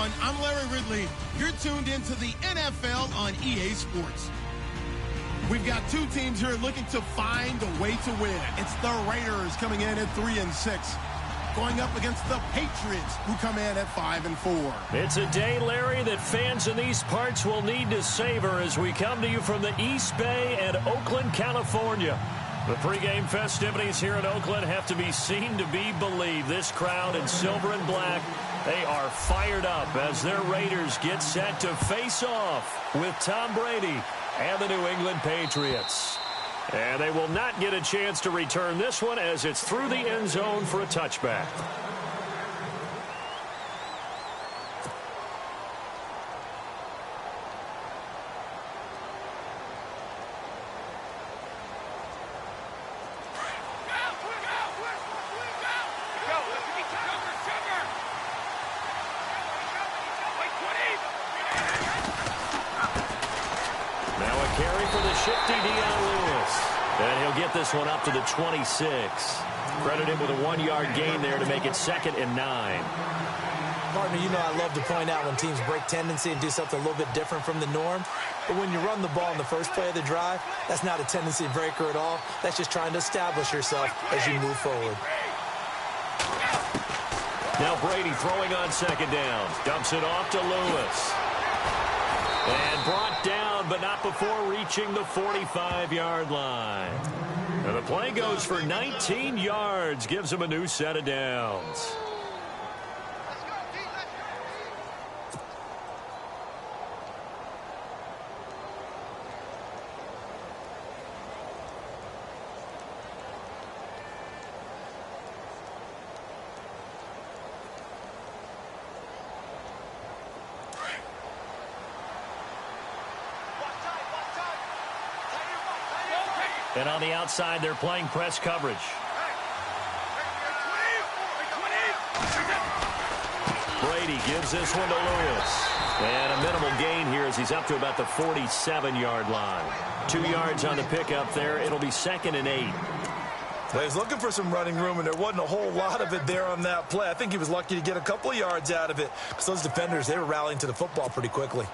everyone. I'm Larry Ridley. You're tuned into the NFL on EA Sports. We've got two teams here looking to find a way to win. It's the Raiders coming in at 3-6, going up against the Patriots, who come in at 5-4. It's a day, Larry, that fans in these parts will need to savor as we come to you from the East Bay and Oakland, California. The pregame festivities here in Oakland have to be seen to be believed. This crowd in silver and black, they are fired up as their Raiders get set to face off with Tom Brady and the New England Patriots. And they will not get a chance to return this one as it's through the end zone for a touchback. This one up to the 26. Credit him with a 1-yard gain there to make it 2nd and 9. Partner, you know I love to point out when teams break tendency and do something a little bit different from the norm. But when you run the ball in the first play of the drive, that's not a tendency breaker at all. That's just trying to establish yourself as you move forward. Now Brady throwing on 2nd down. Dumps it off to Lewis. And brought down, but not before reaching the 45-yard line. And the play goes for 19 yards, gives him a new set of downs. And on the outside, they're playing press coverage. Brady gives this one to Lewis. And a minimal gain here as he's up to about the 47-yard line. 2 yards on the pickup there. It'll be 2nd and 8. Well, he was looking for some running room, and there wasn't a whole lot of it there on that play. I think he was lucky to get a couple of yards out of it because those defenders, they were rallying to the football pretty quickly.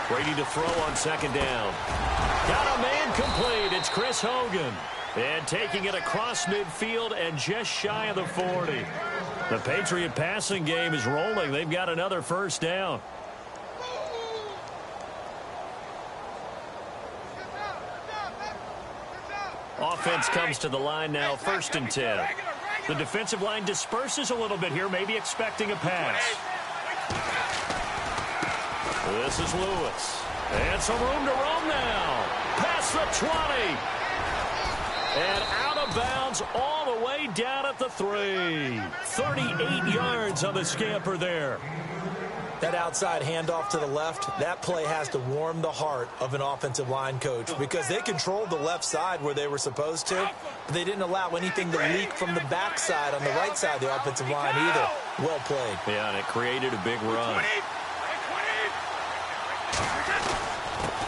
Brady to throw on 2nd down. Got a man complete. It's Chris Hogan. And taking it across midfield and just shy of the 40. The Patriot passing game is rolling. They've got another 1st down. Offense comes to the line now, 1st and 10. The defensive line disperses a little bit here, maybe expecting a pass. This is Lewis. And some room to roam now. Past the 20. And out of bounds all the way down at the 3. 38 yards on the scamper there. That outside handoff to the left, that play has to warm the heart of an offensive line coach because they controlled the left side where they were supposed to, but they didn't allow anything to leak from the backside on the right side of the offensive line either. Well played. Yeah, and it created a big run.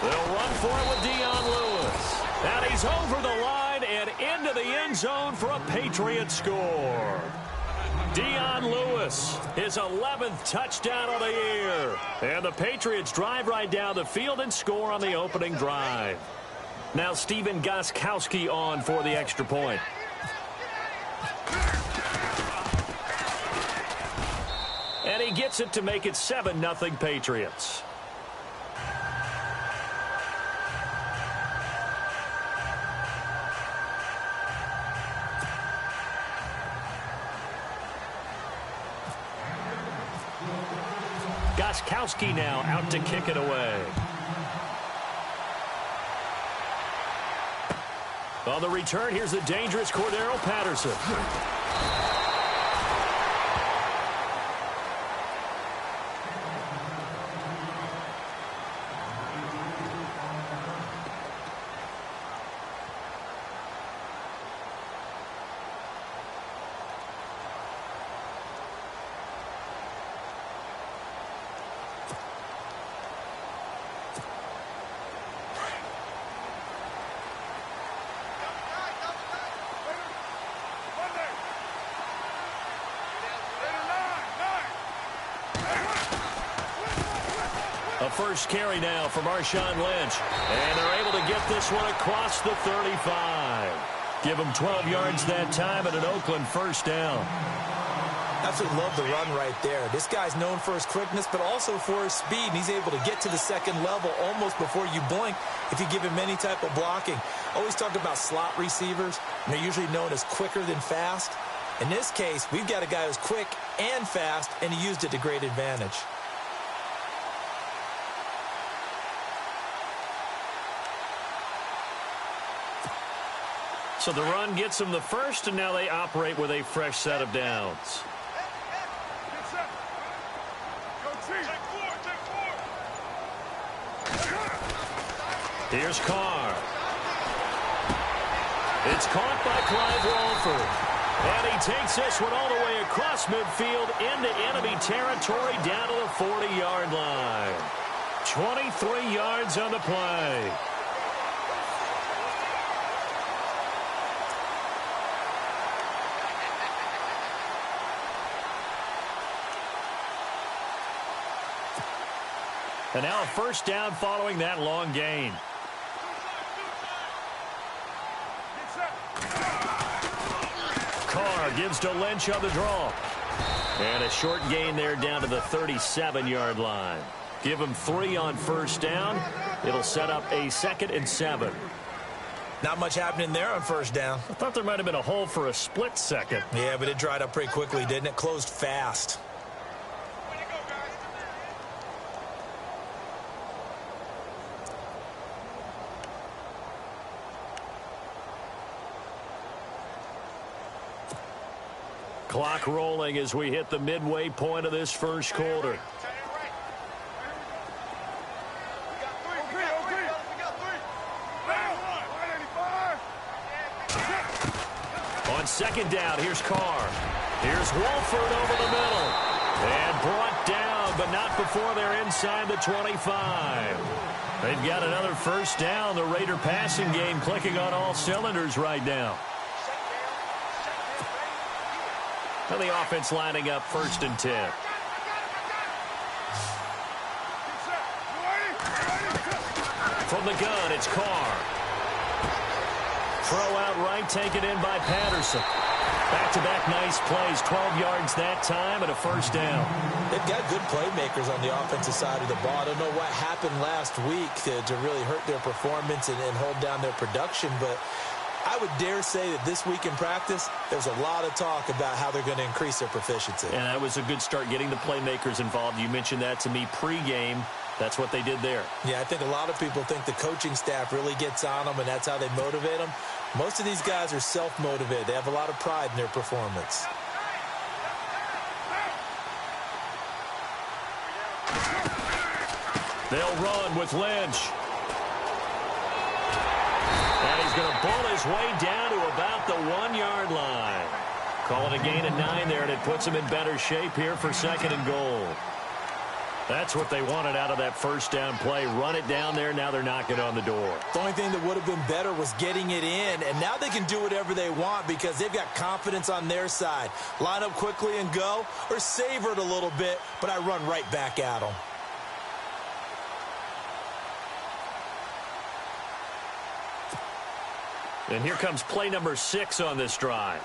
They'll run for it with Dion Lewis. And he's over the line and into the end zone for a Patriot score. Dion Lewis, his 11th touchdown of the year. And the Patriots drive right down the field and score on the opening drive. Now Stephen Gostkowski on for the extra point. And he gets it to make it 7-0 Patriots. Gostkowski now out to kick it away. On the return, here's the dangerous Cordero Patterson. A first carry now for Marshawn Lynch. And they're able to get this one across the 35. Give him 12 yards that time and an Oakland first down. Absolutely love the run right there. This guy's known for his quickness, but also for his speed. And he's able to get to the second level almost before you blink if you give him any type of blocking. Always talk about slot receivers, and they're usually known as quicker than fast. In this case, we've got a guy who's quick and fast, and he used it to great advantage. So the run gets them the first, and now they operate with a fresh set of downs. Here's Carr. It's caught by Clive Walford. And he takes this one all the way across midfield into enemy territory down to the 40-yard line. 23 yards on the play. And now a first down following that long gain. Carr gives to Lynch on the draw. And a short gain there down to the 37-yard line. Give him 3 on first down. It'll set up a 2nd and 7. Not much happening there on first down. I thought there might have been a hole for a split second. Yeah, but it dried up pretty quickly, didn't it? Closed fast. Clock rolling as we hit the midway point of this first quarter. On second down, here's Carr. Here's Walford over the middle. And brought down, but not before they're inside the 25. They've got another first down. The Raider passing game clicking on all cylinders right now. And the offense lining up 1st and 10. From the gun, it's Carr. Throw out right, taken in by Patterson. Back-to-back nice plays, 12 yards that time and a first down. They've got good playmakers on the offensive side of the ball. I don't know what happened last week to really hurt their performance and hold down their production, but I would dare say that this week in practice, there's a lot of talk about how they're going to increase their proficiency. And that was a good start getting the playmakers involved. You mentioned that to me pregame. That's what they did there. Yeah, I think a lot of people think the coaching staff really gets on them, and that's how they motivate them. Most of these guys are self-motivated. They have a lot of pride in their performance. They'll run with Lynch. And he's going to bull his way down to about the 1-yard line. Call it a gain of 9 there, and it puts him in better shape here for 2nd and goal. That's what they wanted out of that first down play. Run it down there. Now they're knocking on the door. The only thing that would have been better was getting it in, and now they can do whatever they want because they've got confidence on their side. Line up quickly and go, or savor it a little bit, but I run right back at them. And here comes play number 6 on this drive.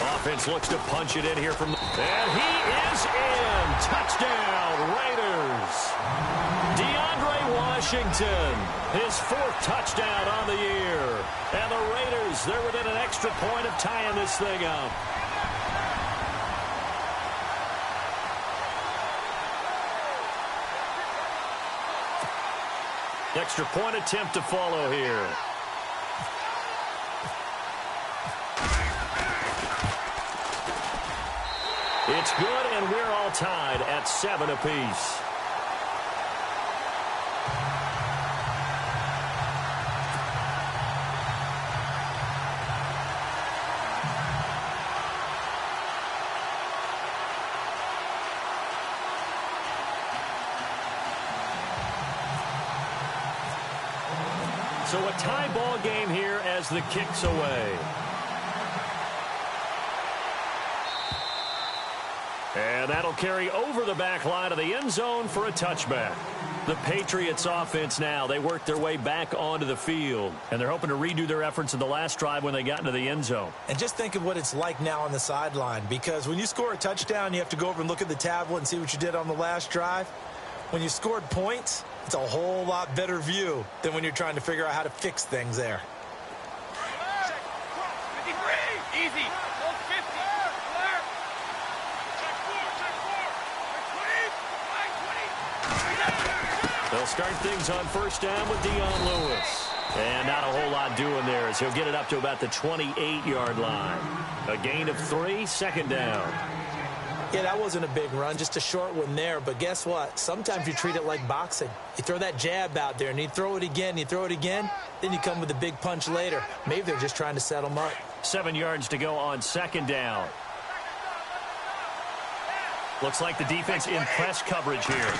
Offense looks to punch it in here from the... And he is in. Touchdown, Raiders. DeAndre Washington, his 4th touchdown on the year. And the Raiders, they're within an extra point of tying this thing up. Extra point attempt to follow here. It's good, and we're all tied at 7 apiece. So a tie ball game here as the kick's away. And that'll carry over the back line of the end zone for a touchback. The Patriots offense now, they work their way back onto the field. And they're hoping to redo their efforts in the last drive when they got into the end zone. And just think of what it's like now on the sideline. Because when you score a touchdown, you have to go over and look at the tablet and see what you did on the last drive. When you scored points, it's a whole lot better view than when you're trying to figure out how to fix things there. Easy. They'll start things on first down with Dion Lewis. And not a whole lot doing there as he'll get it up to about the 28-yard line. A gain of 3, second down. Yeah, that wasn't a big run, just a short one there. But guess what? Sometimes you treat it like boxing. You throw that jab out there, and you throw it again, then you come with a big punch later. Maybe they're just trying to set them up. 7 yards to go on second down. Looks like the defense in press coverage here.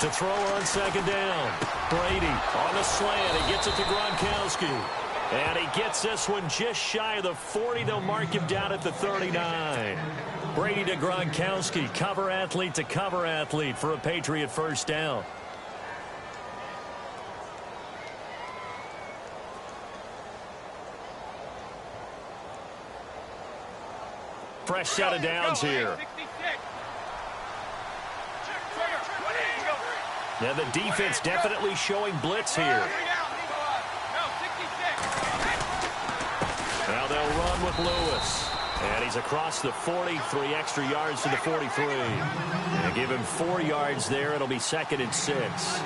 To throw on second down. Brady on the slant. He gets it to Gronkowski. And he gets this one just shy of the 40. They'll mark him down at the 39. Brady to Gronkowski. Cover athlete to cover athlete for a Patriot first down. Fresh set of downs here. Now the defense definitely showing blitz here. Now they'll run with Lewis. And he's across the 40, 3 extra yards to the 43. And give him 4 yards there. It'll be 2nd and 6.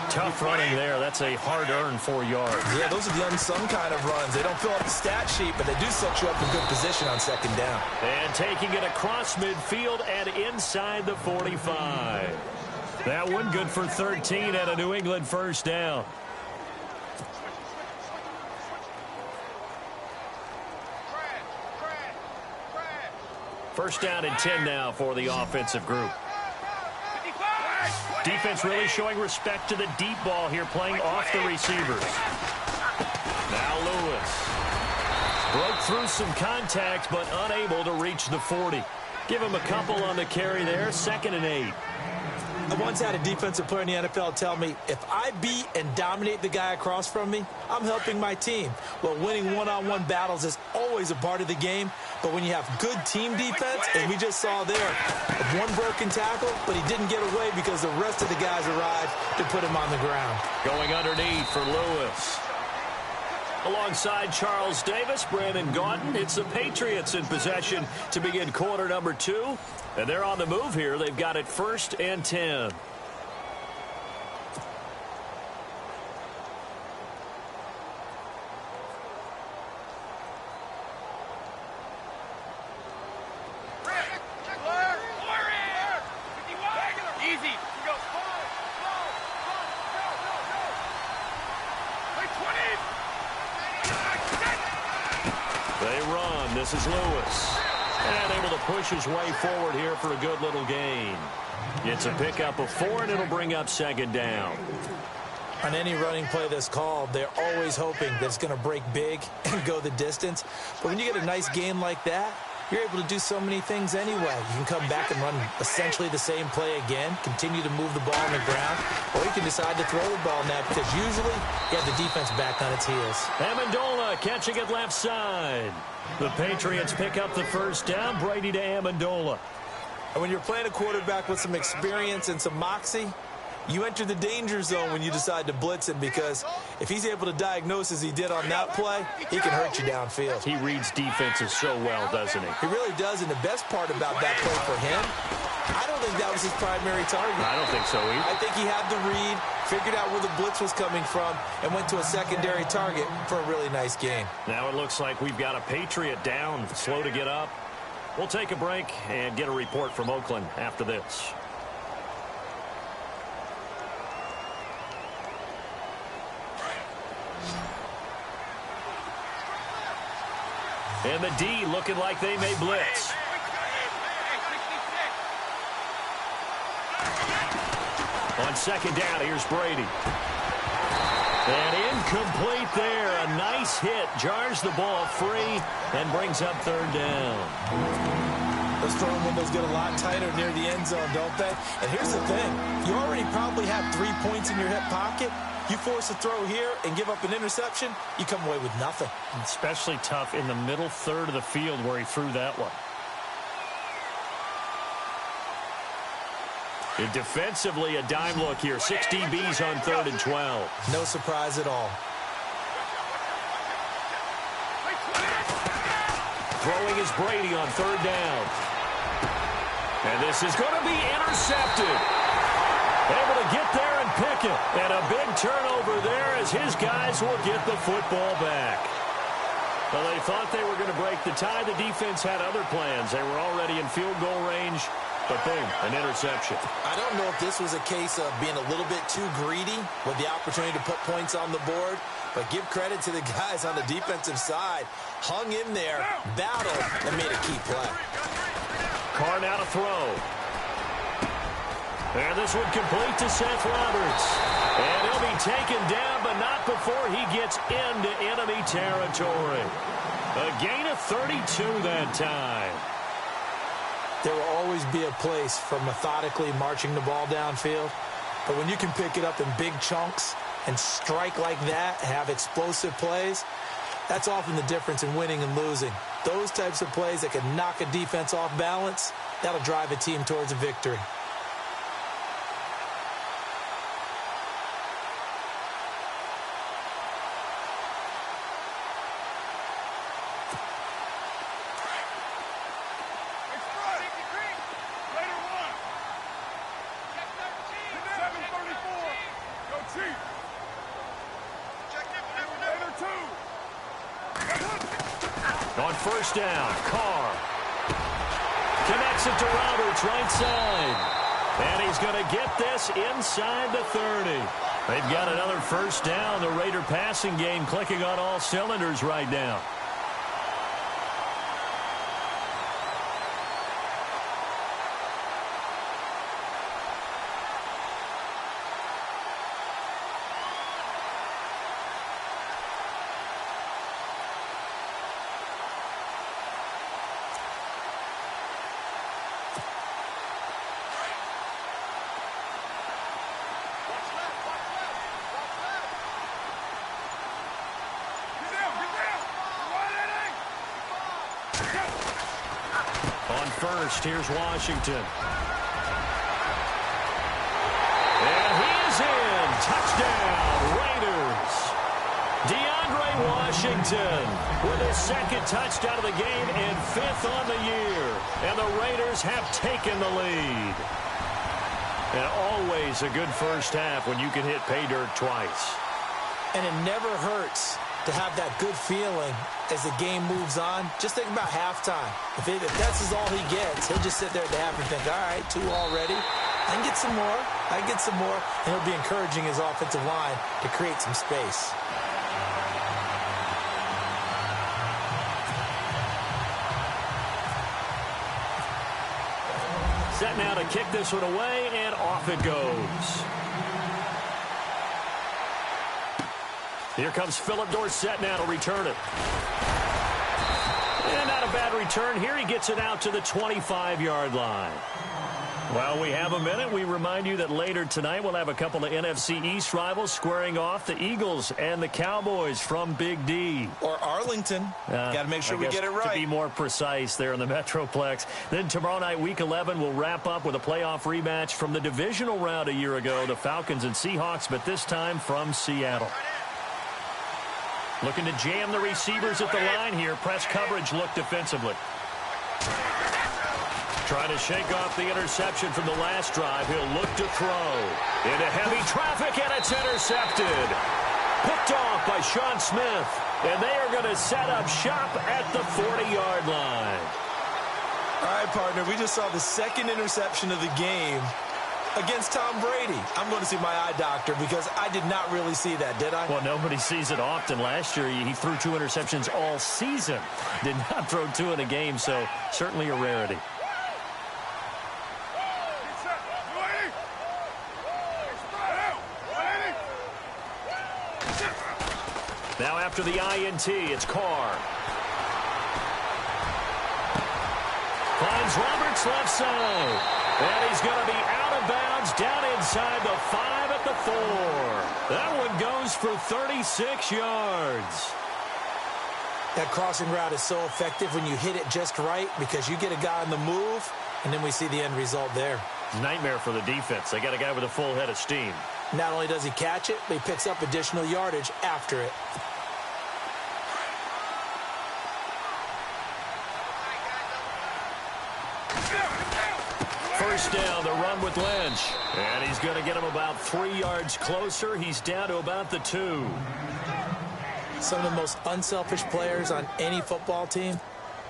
Tough running there. That's a hard-earned 4 yards. Yeah, those are the unsung kind of runs. They don't fill up the stat sheet, but they do set you up in good position on second down. And taking it across midfield and inside the 45. That one good for 13 at a New England first down. First down and 10 now for the offensive group. Defense really showing respect to the deep ball here, playing off the receivers. Now Lewis. Broke through some contact, but unable to reach the 40. Give him a couple on the carry there, 2nd and 8. I once had a defensive player in the NFL tell me, if I beat and dominate the guy across from me, I'm helping my team. Well, winning one-on-one battles is always a part of the game, but when you have good team defense, as we just saw there, one broken tackle, but he didn't get away because the rest of the guys arrived to put him on the ground. Going underneath for Lewis. Alongside Charles Davis, Brandon Gaudin, it's the Patriots in possession to begin quarter number 2. And they're on the move here. They've got it 1st and 10. They run. This is Lewis. And able to push his way forward here for a good little gain. It's a pickup of 4, and it'll bring up 2nd down. On any running play that's called, they're always hoping that it's going to break big and go the distance. But when you get a nice gain like that, you're able to do so many things anyway. You can come back and run essentially the same play again, continue to move the ball on the ground, or you can decide to throw the ball now because usually you have the defense back on its heels. Amendola catching it left side. The Patriots pick up the first down. Brady to Amendola. And when you're playing a quarterback with some experience and some moxie, you enter the danger zone when you decide to blitz him because if he's able to diagnose as he did on that play, he can hurt you downfield. He reads defenses so well, doesn't he? He really does, and the best part about that play for him, I don't think that was his primary target. I don't think so either. I think he had the read, figured out where the blitz was coming from, and went to a secondary target for a really nice gain. Now it looks like we've got a Patriot down, slow to get up. We'll take a break and get a report from Oakland after this. And the D looking like they may blitz. On second down, here's Brady. And incomplete there. A nice hit. Jars the ball free and brings up third down. Those throwing windows get a lot tighter near the end zone, don't they? And here's the thing. You already probably have 3 points in your hip pocket. You force a throw here and give up an interception, you come away with nothing. Especially tough in the middle third of the field where he threw that one. And defensively, a dime look here. 6 DBs on 3rd and 12. No surprise at all. Throwing is Brady on 3rd down. And this is going to be intercepted. Able to get there and pick it. And a big turnover there as his guys will get the football back. Well, they thought they were going to break the tie. The defense had other plans. They were already in field goal range. But boom, an interception. I don't know if this was a case of being a little bit too greedy with the opportunity to put points on the board. But give credit to the guys on the defensive side. Hung in there, battled, and made a key play. Carr now to throw. And this one complete to Seth Roberts. And he'll be taken down, but not before he gets into enemy territory. A gain of 32 that time. There will always be a place for methodically marching the ball downfield. But when you can pick it up in big chunks and strike like that, have explosive plays, that's often the difference in winning and losing. Those types of plays that can knock a defense off balance, that'll drive a team towards a victory. On 1st down, Carr connects it to Roberts, right side. And he's going to get this inside the 30. They've got another 1st down. The Raider passing game clicking on all cylinders right now. On 1st, here's Washington. And he is in. Touchdown, Raiders. DeAndre Washington with his 2nd touchdown of the game and 5th on the year. And the Raiders have taken the lead. And always a good first half when you can hit pay dirt twice. And it never hurts to have that good feeling as the game moves on. Just think about halftime. If that's all he gets, he'll just sit there at the half and think, all right, 2 already. I can get some more. I can get some more. And he'll be encouraging his offensive line to create some space. Set now to kick this one away, and off it goes. Here comes Philip Dorsett now to return it. And not a bad return here. He gets it out to the 25-yard line. Well, we have a minute. We remind you that later tonight we'll have a couple of NFC East rivals squaring off, the Eagles and the Cowboys from Big D. Or Arlington. Got to make sure we get it right. To be more precise there in the Metroplex. Then tomorrow night, Week 11, we'll wrap up with a playoff rematch from the divisional round a year ago, the Falcons and Seahawks, but this time from Seattle. Looking to jam the receivers at the line here. Press coverage look defensively. Trying to shake off the interception from the last drive. He'll look to throw. Into heavy traffic, and it's intercepted. Picked off by Sean Smith. And they are going to set up shop at the 40-yard line. All right, partner, we just saw the 2nd interception of the game against Tom Brady. I'm going to see my eye doctor because I did not really see that, did I? Well, nobody sees it often. Last year, he threw 2 interceptions all season. Did not throw 2 in a game, so certainly a rarity. Now after the INT, it's Carr. Finds Roberts left side. And he's going to be out of bounds down inside the 5 at the 4. That one goes for 36 yards. That crossing route is so effective when you hit it just right because you get a guy on the move, and then we see the end result there. Nightmare for the defense. They got a guy with a full head of steam. Not only does he catch it, but he picks up additional yardage after it. First down, the run with Lynch. And he's going to get him about 3 yards closer. He's down to about the 2. Some of the most unselfish players on any football team,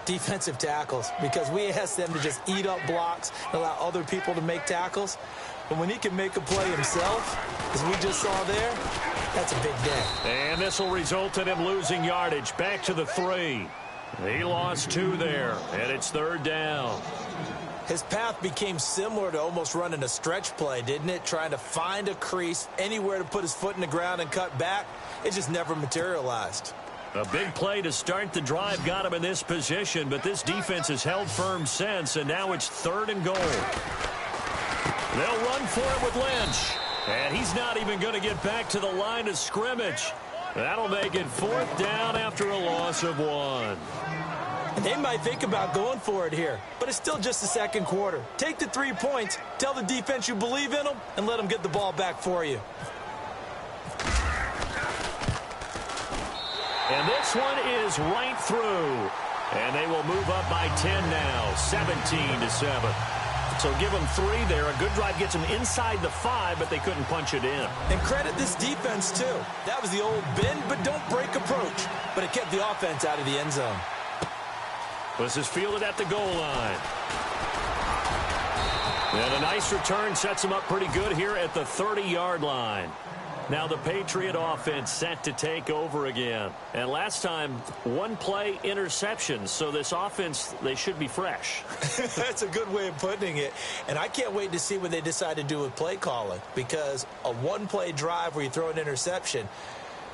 defensive tackles, because we ask them to just eat up blocks and allow other people to make tackles. But when he can make a play himself, as we just saw there, that's a big day. And this will result in him losing yardage back to the 3. He lost 2 there, and it's third down. His path became similar to almost running a stretch play, didn't it? Trying to find a crease, anywhere to put his foot in the ground and cut back. It just never materialized. A big play to start the drive got him in this position, but this defense has held firm since, and now it's 3rd and goal. They'll run for it with Lynch, and he's not even going to get back to the line of scrimmage. That'll make it 4th down after a loss of 1. They might think about going for it here, but it's still just the second quarter. Take the 3 points, tell the defense you believe in them, and let them get the ball back for you. And this one is right through. And they will move up by 10 now, 17-7. So give them 3 there. A good drive gets them inside the 5, but they couldn't punch it in. And credit this defense, too. That was the old bend but don't break approach, but it kept the offense out of the end zone. This is fielded at the goal line. And a nice return sets him up pretty good here at the 30-yard line. Now the Patriot offense set to take over again. And last time, 1 play interception. So this offense, they should be fresh. That's a good way of putting it. And I can't wait to see what they decide to do with play calling. Because a 1-play drive where you throw an interception,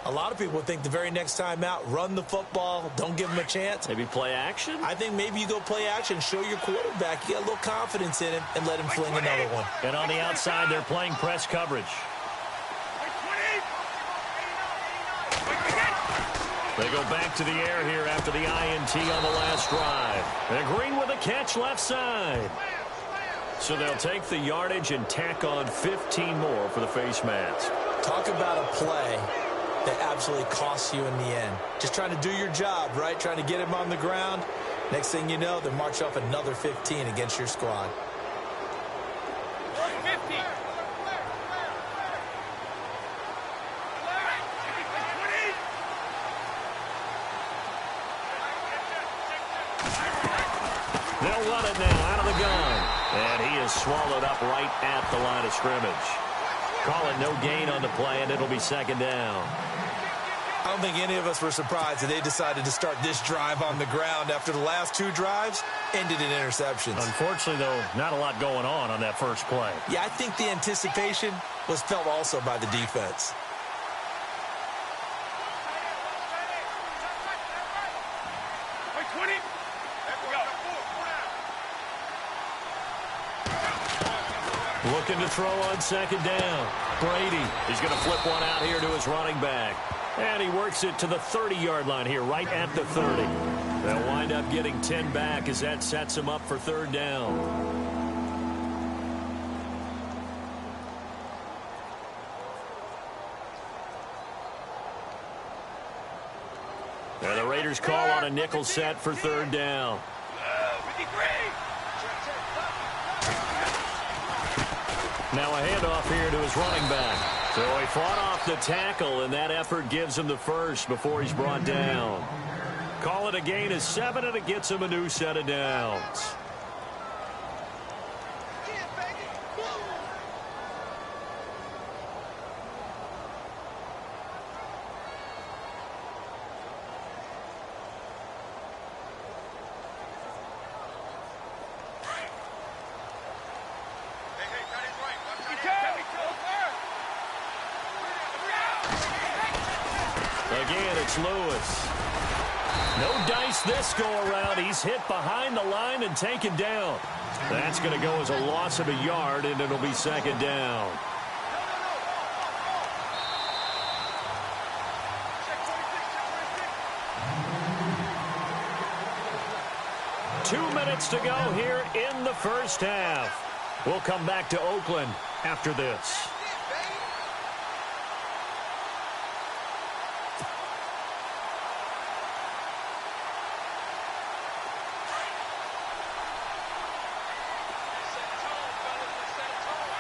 a lot of people think the very next time out, run the football, don't give them a chance. Maybe play action? I think maybe you go play action, show your quarterback you got a little confidence in him, and let him fling another one. And on the outside, they're playing press coverage. They go back to the air here after the INT on the last drive. And Green with a catch left side. So they'll take the yardage and tack on 15 more for the face mask. Talk about a play that absolutely costs you in the end. Just trying to do your job, right? Trying to get him on the ground. Next thing you know, they march off another 15 against your squad. 50. They'll run it now out of the gun. And he is swallowed up right at the line of scrimmage. Call it no gain on the play, and it'll be 2nd down. I don't think any of us were surprised that they decided to start this drive on the ground after the last 2 drives ended in interceptions. Unfortunately, though, not a lot going on that first play. Yeah, I think the anticipation was felt also by the defense. Looking to throw on 2nd down. Brady is going to flip one out here to his running back. And he works it to the 30-yard line here, right at the 30. They'll wind up getting 10 back as that sets him up for 3rd down. And the Raiders call on a nickel set for 3rd down. Now a handoff here to his running back. So he fought off the tackle, and that effort gives him the first before he's brought down. Call it a gain of 7, and it gets him a new set of downs. again. It's Lewis. No dice this go-around. He's hit behind the line and taken down. That's going to go as a loss of a yard, and it'll be second down. Two minutes to go here in the first half. We'll come back to Oakland after this.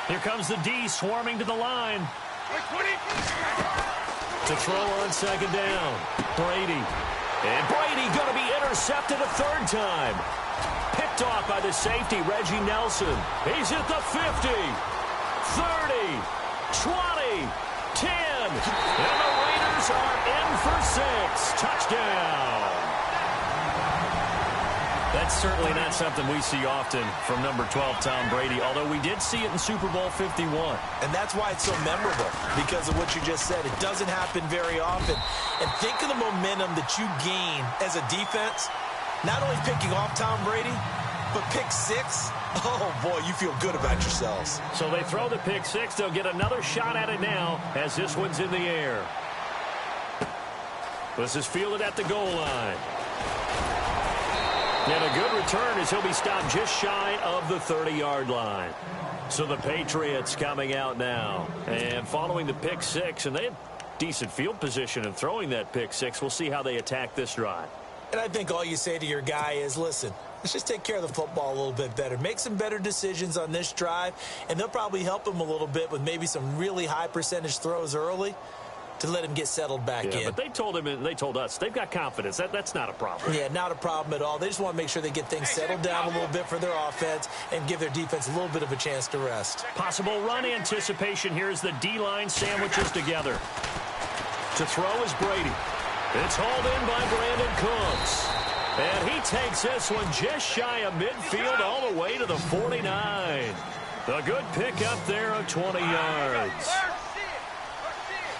Here comes the D swarming to the line. To throw on second down. Brady. And Brady going to be intercepted a third time. Picked off by the safety, Reggie Nelson. He's at the 50, 30, 20, 10. And the Raiders are in for 6. Touchdown. That's certainly not something we see often from number 12, Tom Brady, although we did see it in Super Bowl 51. And that's why it's so memorable, because of what you just said. It doesn't happen very often. And think of the momentum that you gain as a defense, not only picking off Tom Brady, but pick 6. Oh, boy, you feel good about yourselves. So they throw the pick 6. They'll get another shot at it now as this one's in the air. This is fielded at the goal line. And a good return as he'll be stopped just shy of the 30-yard line. So the Patriots coming out now. And following the pick 6, and they had decent field position in throwing that pick 6. We'll see how they attack this drive. And I think all you say to your guy is, listen, let's just take care of the football a little bit better. Make some better decisions on this drive, and they'll probably help him a little bit with maybe some really high percentage throws early to let him get settled back in. But they told him and they told us they've got confidence. That's not a problem. Yeah, not a problem at all. They just want to make sure they get things settled down a little bit for their offense and give their defense a little bit of a chance to rest. Possible run anticipation here as the D-line sandwiches together. To throw is Brady. It's hauled in by Brandon Cooks. And he takes this one just shy of midfield all the way to the 49. A good pickup there of 20 yards.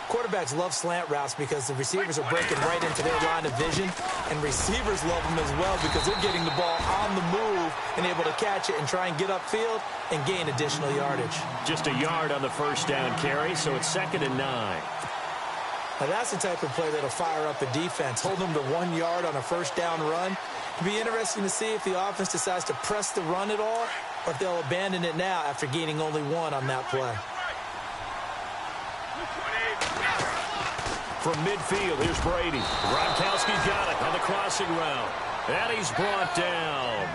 Quarterbacks love slant routes because the receivers are breaking right into their line of vision, and receivers love them as well because they're getting the ball on the move and able to catch it and try and get upfield and gain additional yardage. Just a yard on the first down carry, so it's 2nd and 9. Now that's the type of play that'll fire up the defense. Hold them to 1 yard on a first down run. It'll be interesting to see if the offense decides to press the run at all or if they'll abandon it now after gaining only 1 on that play. From midfield, here's Brady. Gronkowski's got it on the crossing route. And he's brought down.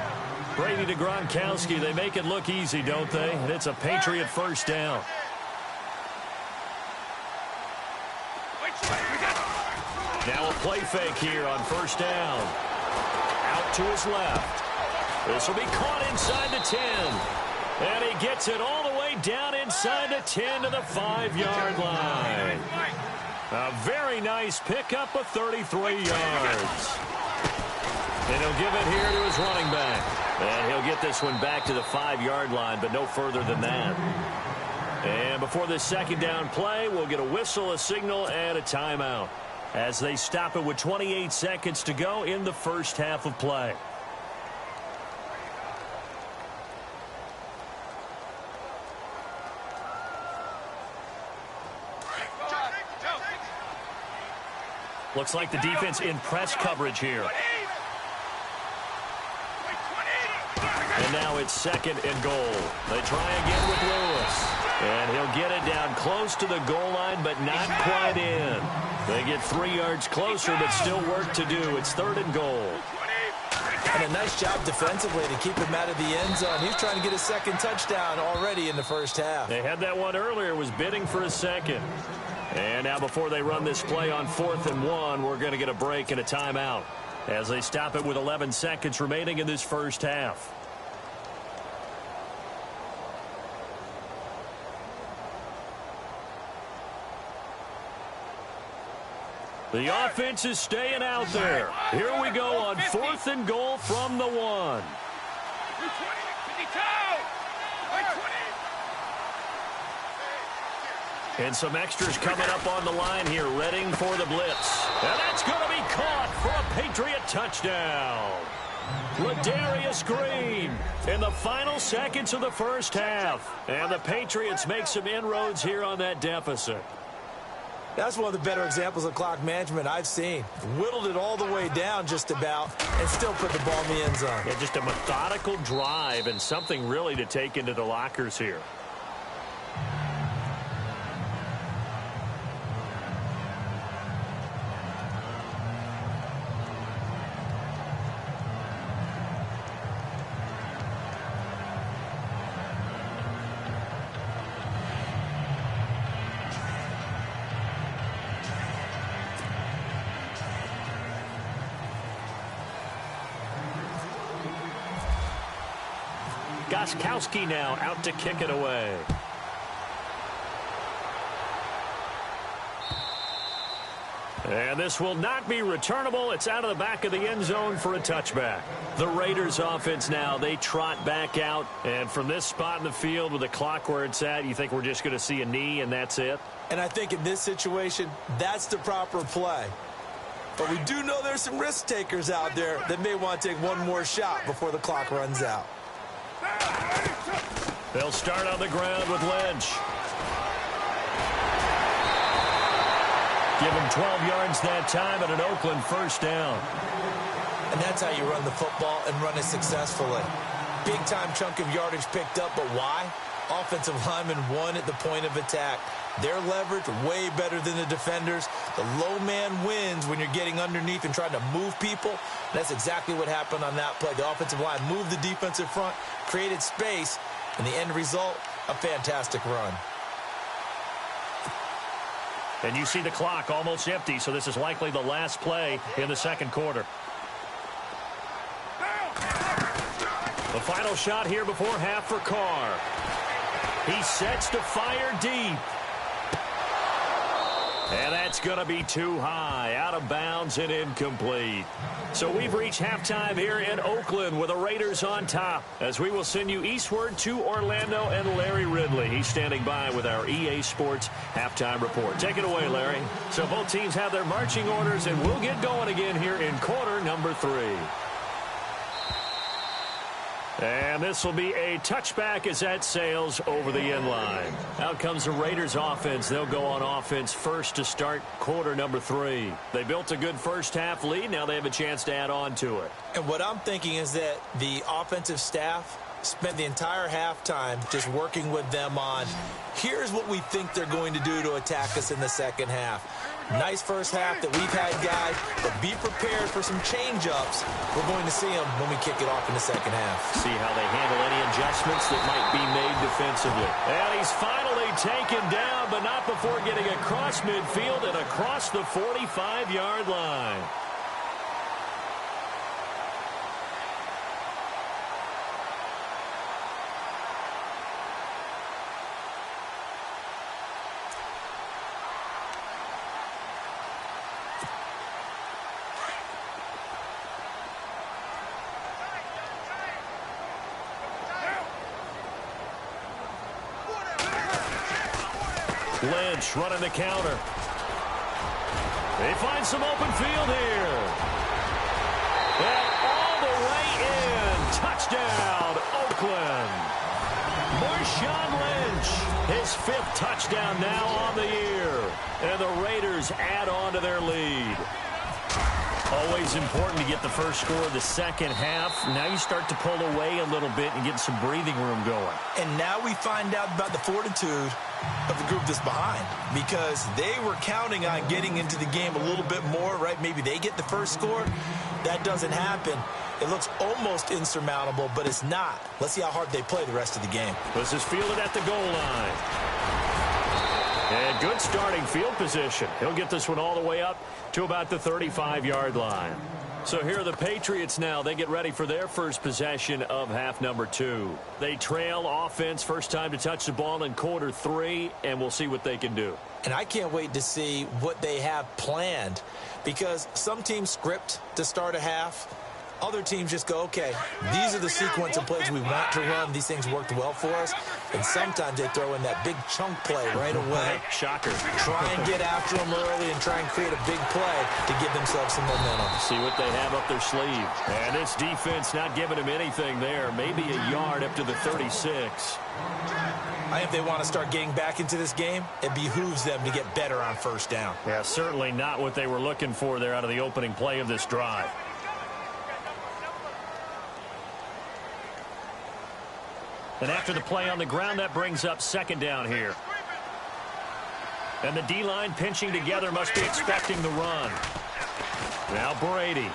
Brady to Gronkowski. They make it look easy, don't they? And it's a Patriot first down. Now a play fake here on first down. Out to his left. This will be caught inside the 10. And he gets it all the way down inside the 10 to the 5-yard line. A very nice pickup of 33 yards. And he'll give it here to his running back. And he'll get this one back to the 5-yard line, but no further than that. And before this second down play, we'll get a whistle, a signal, and a timeout as they stop it with 28 seconds to go in the first half of play. Looks like the defense in press coverage here. And now it's 2nd and goal. They try again with Lewis. And he'll get it down close to the goal line, but not quite in. They get 3 yards closer, but still work to do. It's 3rd and goal. And a nice job defensively to keep him out of the end zone. He's trying to get a 2nd touchdown already in the first half. They had that one earlier, was bidding for a 2nd. And now before they run this play on 4th and 1, we're going to get a break and a timeout as they stop it with 11 seconds remaining in this first half. The offense is staying out there. Here we go on 4th and goal from the 1. And some extras coming up on the line here, readying for the blitz. And that's going to be caught for a Patriot touchdown. Ladarius Green in the final seconds of the first half. And the Patriots make some inroads here on that deficit. That's one of the better examples of clock management I've seen. Whittled it all the way down just about and still put the ball in the end zone. Yeah, just a methodical drive and something really to take into the lockers here. Gostkowski now out to kick it away. And this will not be returnable. It's out of the back of the end zone for a touchback. The Raiders offense now, they trot back out. And from this spot in the field with the clock where it's at, you think we're just going to see a knee and that's it? And I think in this situation, that's the proper play. But we do know there's some risk takers out there that may want to take one more shot before the clock runs out. They'll start on the ground with Lynch. Give him 12 yards that time and an Oakland first down. And that's how you run the football and run it successfully. Big-time chunk of yardage picked up, but why? Offensive linemen won at the point of attack. Their leverage way better than the defenders. The low man wins when you're getting underneath and trying to move people. That's exactly what happened on that play. The offensive line moved the defensive front, created space, and the end result, a fantastic run. And you see the clock almost empty, so this is likely the last play in the second quarter. The final shot here before half for Carr. He sets to fire deep. And that's going to be too high, out of bounds and incomplete. So we've reached halftime here in Oakland with the Raiders on top as we will send you eastward to Orlando and Larry Ridley. He's standing by with our EA Sports halftime report. Take it away, Larry. So both teams have their marching orders, and we'll get going again here in quarter number 3. And this will be a touchback as that sails over the end line. Out comes the Raiders offense. They'll go on offense first to start quarter number 3. They built a good first half lead. Now they have a chance to add on to it. And what I'm thinking is that the offensive staff spent the entire halftime just working with them on, here's what we think they're going to do to attack us in the second half. Nice first half that we've had, guys, but be prepared for some change-ups. We're going to see them when we kick it off in the second half. See how they handle any adjustments that might be made defensively. And he's finally taken down, but not before getting across midfield and across the 45-yard line. Lynch running the counter. They find some open field here. And all the way in. Touchdown, Oakland. Marshawn Lynch, his 5th touchdown now on the year. And the Raiders add on to their lead. Always important to get the first score of the second half. Now you start to pull away a little bit and get some breathing room going. And now we find out about the fortitude of the group that's behind, because they were counting on getting into the game a little bit more, right? Maybe they get the first score. That doesn't happen. It looks almost insurmountable, but it's not. Let's see how hard they play the rest of the game. This is fielded at the goal line. And good starting field position. He'll get this one all the way up to about the 35-yard line. So here are the Patriots now. They get ready for their first possession of half number 2. They trail offense, first time to touch the ball in quarter 3, and we'll see what they can do. And I can't wait to see what they have planned, because some teams script to start a half. Other teams just go, okay, these are the sequence of plays we want to run. These things worked well for us. And sometimes they throw in that big chunk play right away. Shocker. Try and get after them early and try and create a big play to give themselves some momentum. See what they have up their sleeve. And this defense not giving them anything there. Maybe a yard up to the 36. I think if they want to start getting back into this game, it behooves them to get better on first down. Yeah, certainly not what they were looking for there out of the opening play of this drive. And after the play on the ground, that brings up second down here. And the D-line pinching together must be expecting the run. Now Brady.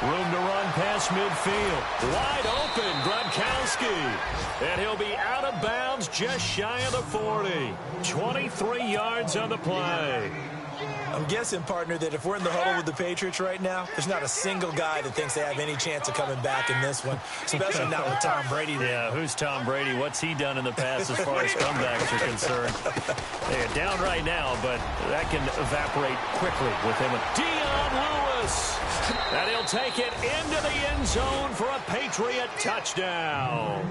Room to run past midfield. Wide open, Gronkowski. And he'll be out of bounds just shy of the 40. 23 yards on the play. I'm guessing, partner, that if we're in the huddle with the Patriots right now, there's not a single guy that thinks they have any chance of coming back in this one, especially not with Tom Brady there. Yeah, who's Tom Brady? What's he done in the past as far as comebacks are concerned? They're down right now, but that can evaporate quickly with him. Dion Lewis, and he'll take it into the end zone for a Patriot touchdown.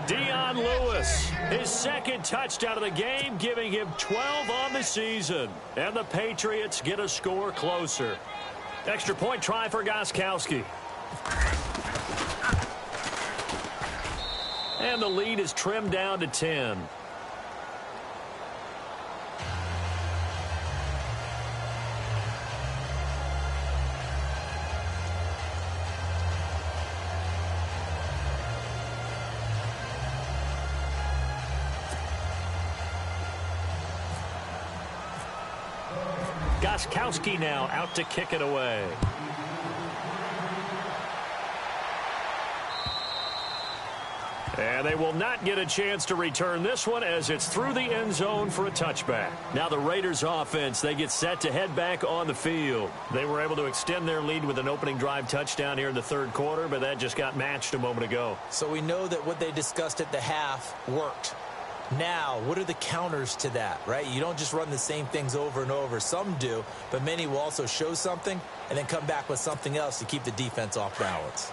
Dion Lewis, his second touchdown of the game, giving him 12 on the season. And the Patriots get a score closer. Extra point try for Gronkowski. And the lead is trimmed down to 10. Gronkowski now out to kick it away. And they will not get a chance to return this one as it's through the end zone for a touchback. Now the Raiders offense, they get set to head back on the field. They were able to extend their lead with an opening drive touchdown here in the third quarter, but that just got matched a moment ago. So we know that what they discussed at the half worked. Now, what are the counters to that, right? You don't just run the same things over and over. Some do, but many will also show something and then come back with something else to keep the defense off balance.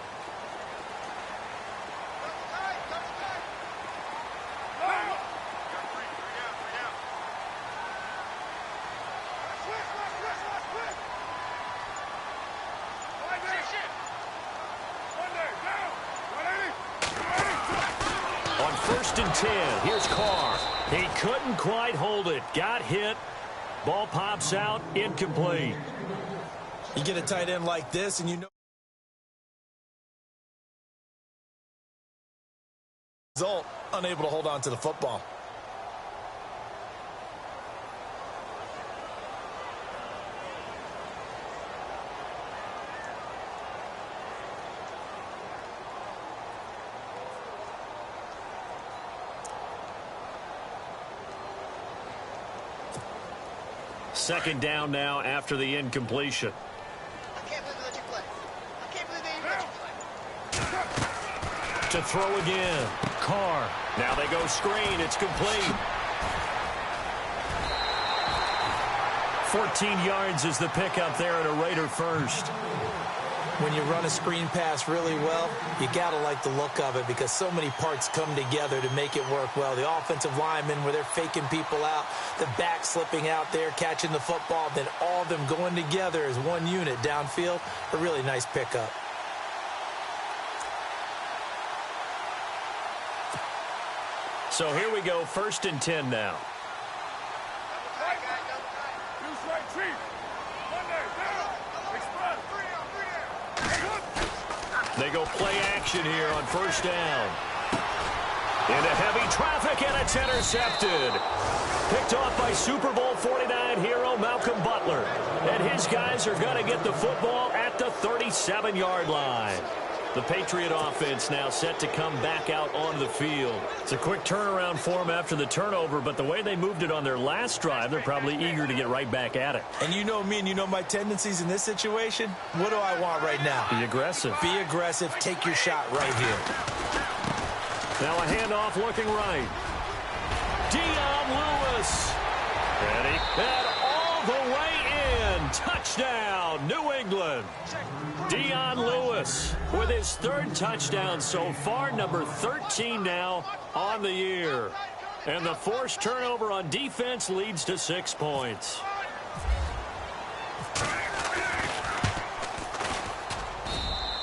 First and 10. Here's Carr. He couldn't quite hold it. Got hit. Ball pops out. Incomplete. You get a tight end like this, and you know result, unable to hold on to the football. Second down now after the incompletion. I can't believe they let you play. I can't believe they even let you play. To throw again. Carr. Now they go screen. It's complete. 14 yards is the pickup there at a Raider first. When you run a screen pass really well, you got to like the look of it because so many parts come together to make it work well. The offensive linemen, where they're faking people out, the back slipping out there, catching the football, then all of them going together as one unit downfield. A really nice pickup. So here we go, first and 10 now. They go play action here on first down. Into heavy traffic, and it's intercepted. Picked off by Super Bowl 49 hero Malcolm Butler. And his guys are going to get the football at the 37-yard line. The Patriot offense now set to come back out onto the field. It's a quick turnaround for them after the turnover, but the way they moved it on their last drive, they're probably eager to get right back at it. And you know me and you know my tendencies in this situation. What do I want right now? Be aggressive. Be aggressive. Take your shot right here. Now a handoff looking right. Dion Lewis. Ready. And all all the way in. Touchdown, New England. Dion Lewis with his third touchdown so far, number 13 now on the year. And the forced turnover on defense leads to 6 points.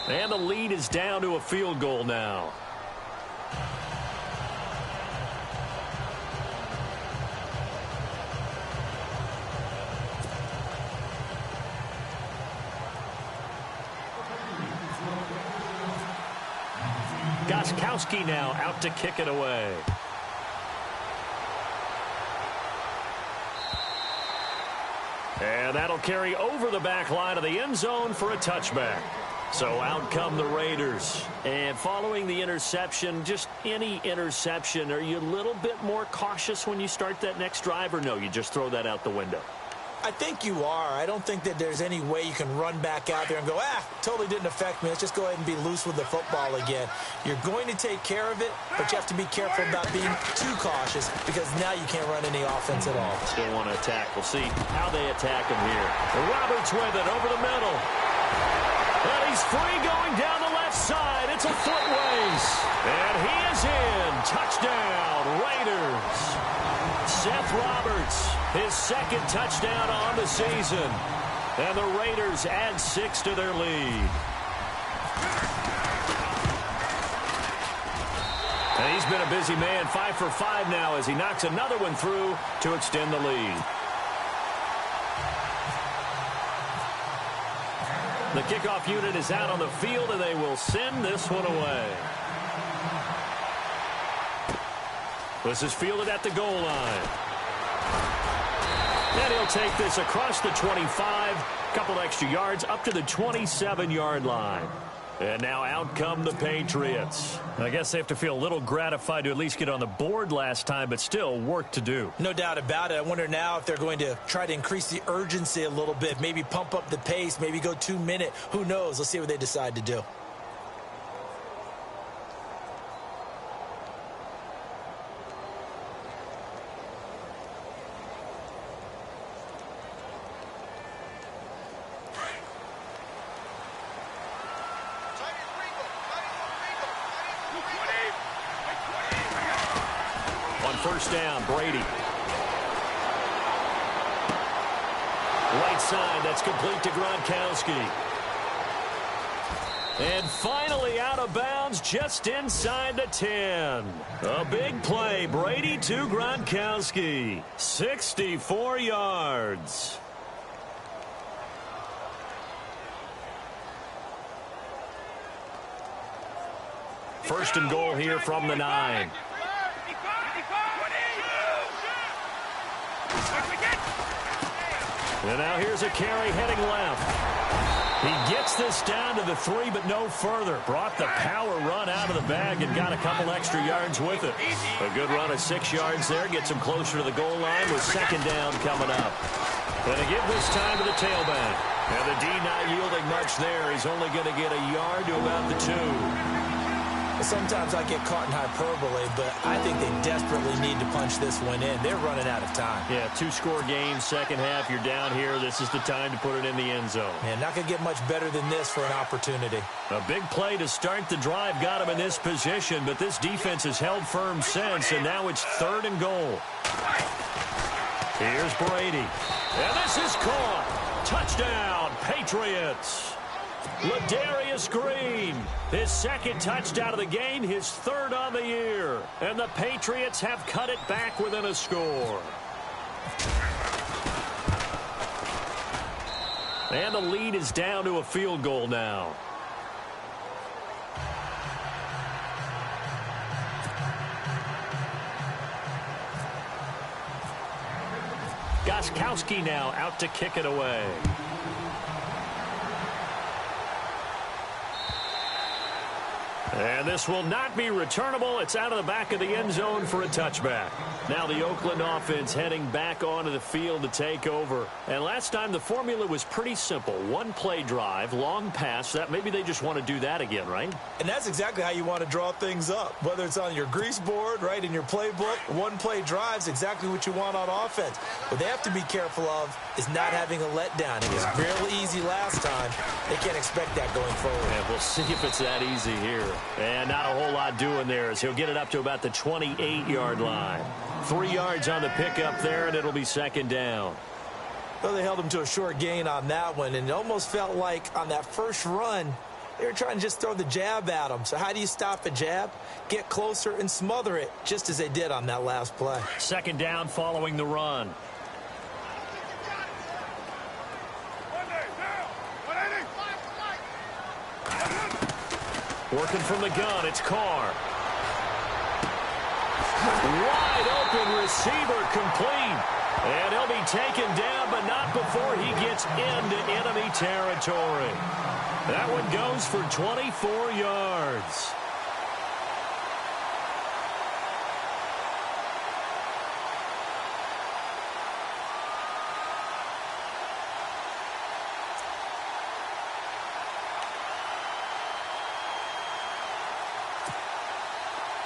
And the lead is down to a field goal now. Gostkowski now out to kick it away. And that'll carry over the back line of the end zone for a touchback. So out come the Raiders. And following the interception, just any interception, are you a little bit more cautious when you start that next drive, or no, you just throw that out the window? I think you are. I don't think that there's any way you can run back out there and go, totally didn't affect me. Let's just go ahead and be loose with the football again. You're going to take care of it, but you have to be careful about being too cautious because now you can't run any offense at all. Still want to attack. We'll see how they attack him here. Roberts with it over the middle. And he's free going down the left side. It's a foot race. And he is in. Touchdown, Raiders. Seth Roberts, his second touchdown on the season. And the Raiders add 6 to their lead. And he's been a busy man, 5 for 5 now as he knocks another one through to extend the lead. The kickoff unit is out on the field, and they will send this one away. This is fielded at the goal line. And he'll take this across the 25, couple extra yards up to the 27-yard line. And now out come the Patriots. I guess they have to feel a little gratified to at least get on the board last time, but still work to do. No doubt about it. I wonder now if they're going to try to increase the urgency a little bit, maybe pump up the pace, maybe go 2-minute. Who knows? Let's see what they decide to do. First down, Brady. Right side, that's complete to Gronkowski. And finally out of bounds just inside the 10. A big play, Brady to Gronkowski. 64 yards. First and goal here from the 9. And now here's a carry heading left. He gets this down to the 3, but no further. Brought the power run out of the bag and got a couple extra yards with it. A good run of 6 yards there. Gets him closer to the goal line with second down coming up. And a give this time to the tailback. And the D not yielding much there. He's only going to get a yard to about the 2. Sometimes I get caught in hyperbole, but I think they desperately need to punch this one in. They're running out of time. Yeah, 2-score game, second half. You're down here. This is the time to put it in the end zone. Man, not going to get much better than this for an opportunity. A big play to start the drive got him in this position, but this defense has held firm since, and now it's 3rd and goal. Here's Brady. And this is caught. Touchdown, Patriots. Ladarius Green, his second touchdown of the game, his 3rd on the year. And the Patriots have cut it back within a score. And the lead is down to a field goal now. Gostkowski now out to kick it away. And this will not be returnable. It's out of the back of the end zone for a touchback. Now the Oakland offense heading back onto the field to take over. And last time the formula was pretty simple. One play drive, long pass. That maybe they just want to do that again, right? And that's exactly how you want to draw things up. Whether it's on your grease board, right, in your playbook, one play drive is exactly what you want on offense. What they have to be careful of is not having a letdown. It was real easy last time. They can't expect that going forward. And we'll see if it's that easy here. And not a whole lot doing there as he'll get it up to about the 28-yard line. 3 yards on the pickup there, and it'll be second down. Well, they held him to a short gain on that one, and it almost felt like on that first run, they were trying to just throw the jab at him. So how do you stop a jab? Get closer and smother it, just as they did on that last play. Second down following the run. Working from the gun, it's Carr. Wide open receiver complete. And he'll be taken down, but not before he gets into enemy territory. That one goes for 24 yards.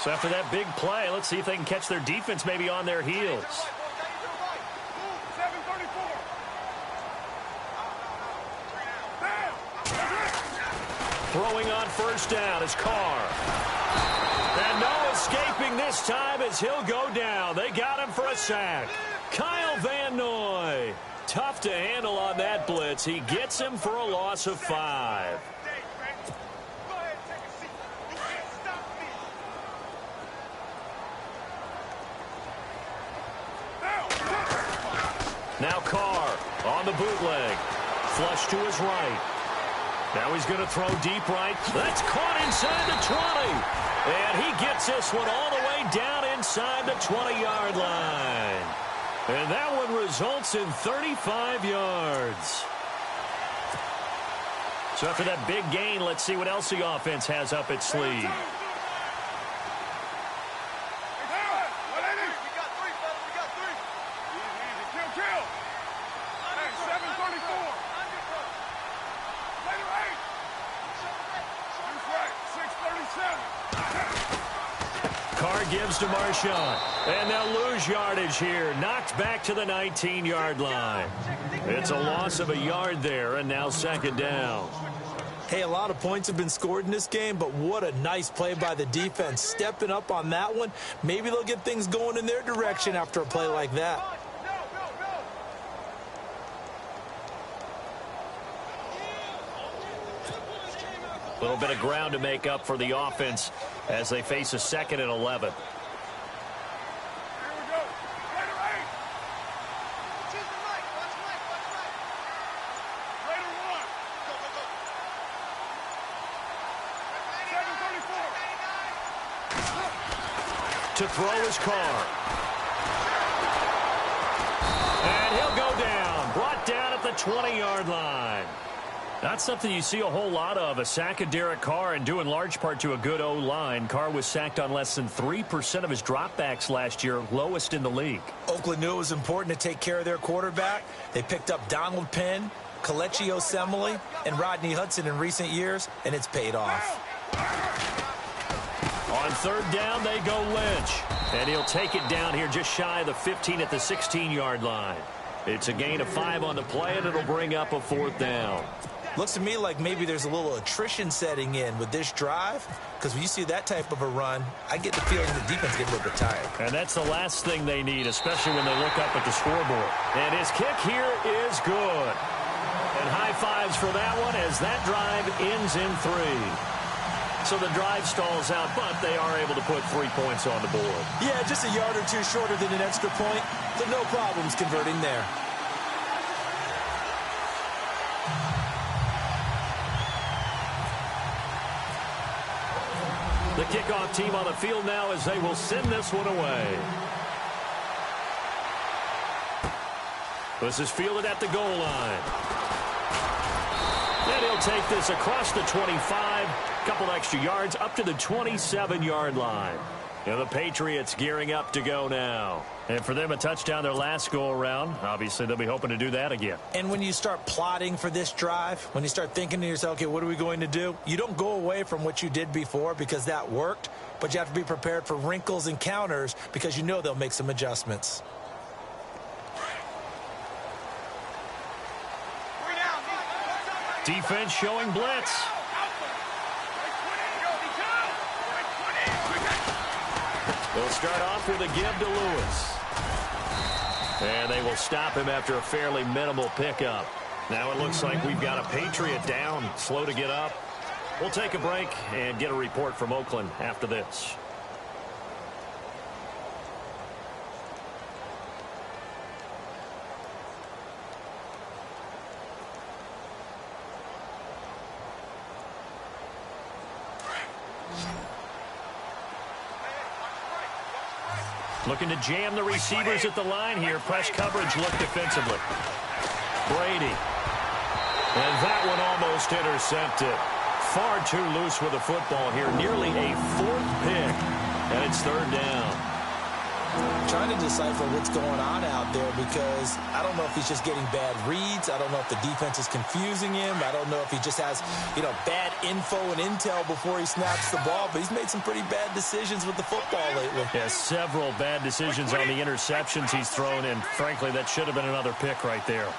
So after that big play, let's see if they can catch their defense maybe on their heels. Throwing on first down is Carr. And no escaping this time as he'll go down. They got him for a sack. Kyle Van Noy. Tough to handle on that blitz. He gets him for a loss of 5. Now Carr on the bootleg. Flush to his right. Now he's going to throw deep right. That's caught inside the 20. And he gets this one all the way down inside the 20-yard line. And that one results in 35 yards. So after that big gain, let's see what else the offense has up its sleeve. Carr gives to Marshawn, and they'll lose yardage here. Knocked back to the 19-yard line. It's a loss of a yard there, and now second down. Hey, a lot of points have been scored in this game, but what a nice play by the defense. Stepping up on that one, maybe they'll get things going in their direction after a play like that. A little bit of ground to make up for the offense as they face a 2nd and 11. To throw his Carr. And he'll go down. Brought down at the 20-yard line. Not something you see a whole lot of, a sack of Derek Carr, and due in large part to a good O-line. Carr was sacked on less than 3% of his dropbacks last year, lowest in the league. Oakland knew it was important to take care of their quarterback. They picked up Donald Penn, Kelechi Osemele, and Rodney Hudson in recent years, and it's paid off. On third down, they go Lynch. And he'll take it down here just shy of the 15 at the 16-yard line. It's a gain of 5 on the play, and it'll bring up a 4th down. Looks to me like maybe there's a little attrition setting in with this drive, because when you see that type of a run, I get the feeling the defense gets a little bit tired. And that's the last thing they need, especially when they look up at the scoreboard. And his kick here is good. And high fives for that one as that drive ends in 3. So the drive stalls out, but they are able to put 3 points on the board. Yeah, just a yard or two shorter than an extra point, so no problems converting there. The kickoff team on the field now as they will send this one away. This is fielded at the goal line. And he'll take this across the 25, couple extra yards up to the 27-yard line. And the Patriots gearing up to go now. And for them, a touchdown their last go-around. Obviously, they'll be hoping to do that again. And when you start plotting for this drive, when you start thinking to yourself, okay, what are we going to do? You don't go away from what you did before because that worked, but you have to be prepared for wrinkles and counters because you know they'll make some adjustments. Defense showing blitz. They'll start off with a give to Lewis. And they will stop him after a fairly minimal pickup. Now it looks like we've got a Patriot down, slow to get up. We'll take a break and get a report from Oakland after this. Looking to jam the receivers at the line here. Press coverage look defensively. Brady. And that one almost intercepted. Far too loose with the football here. Nearly a fourth pick. And it's third down. Trying to decipher what's going on out there because I don't know if he's just getting bad reads. I don't know if the defense is confusing him. I don't know if he just has, bad info and intel before he snaps the ball. But he's made some pretty bad decisions with the football lately. Yeah, several bad decisions on the interceptions he's thrown. And frankly, that should have been another pick right there.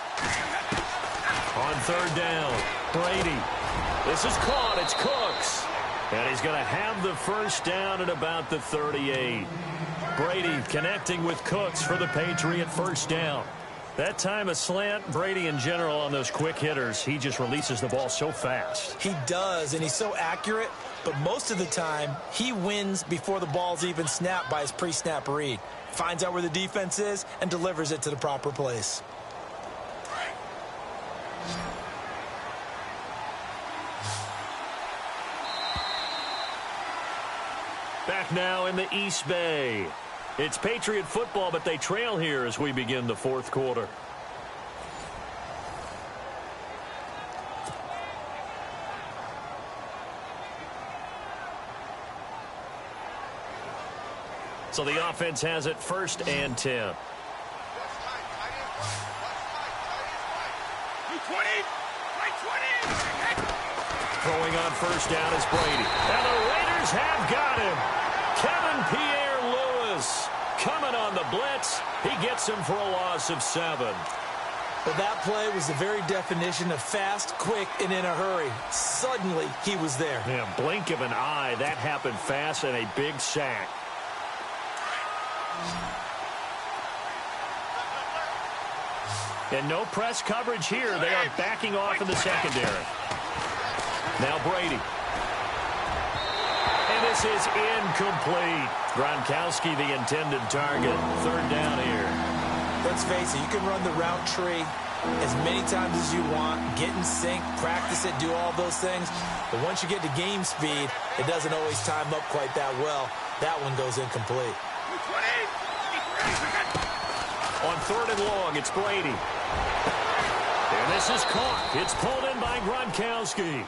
On third down, Brady. This is caught. It's Cooks. And he's going to have the first down at about the 38. Brady connecting with Cooks for the Patriot first down. That time a slant. Brady in general on those quick hitters, he just releases the ball so fast. He does, and he's so accurate, but most of the time he wins before the ball's even snapped by his pre-snap read. Finds out where the defense is and delivers it to the proper place. Back now in the East Bay. It's Patriot football, but they trail here as we begin the fourth quarter. So the offense has it first and 10. Throwing on first down is Brady. And the Raiders have got him. Kevin Pierre-Louis coming on the blitz. He gets him for a loss of 7. But that play was the very definition of fast, quick, and in a hurry. Suddenly, he was there. Yeah, blink of an eye. That happened fast and a big sack. And no press coverage here. They are backing off in the secondary. Now Brady. And this is incomplete. Gronkowski, the intended target. Third down here. Let's face it, you can run the route tree as many times as you want, get in sync, practice it, do all those things. But once you get to game speed, it doesn't always time up quite that well. That one goes incomplete. On third and long, it's Brady. And this is caught. It's pulled in by Gronkowski.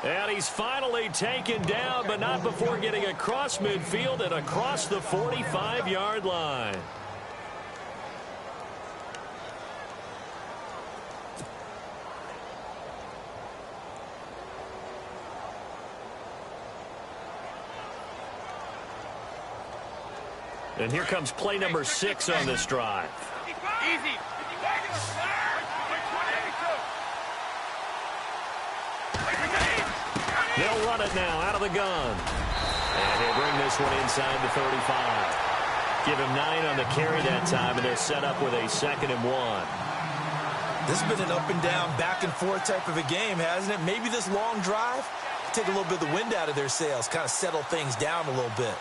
And he's finally taken down, but not before getting across midfield and across the 45-yard line. And here comes play number 6 on this drive. Easy. They'll run it now out of the gun. And he'll bring this one inside the 35. Give him 9 on the carry that time, and they're set up with a 2nd and 1. This has been an up and down, back and forth type of a game, hasn't it? Maybe this long drive, take a little bit of the wind out of their sails, kind of settle things down a little bit.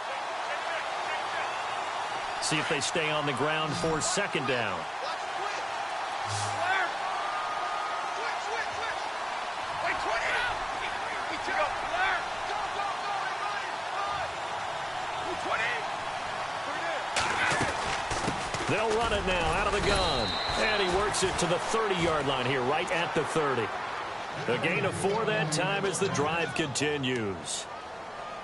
See if they stay on the ground for 2nd down. They'll run it now out of the gun. And he works it to the 30-yard line here, right at the 30. A gain of 4 that time as the drive continues.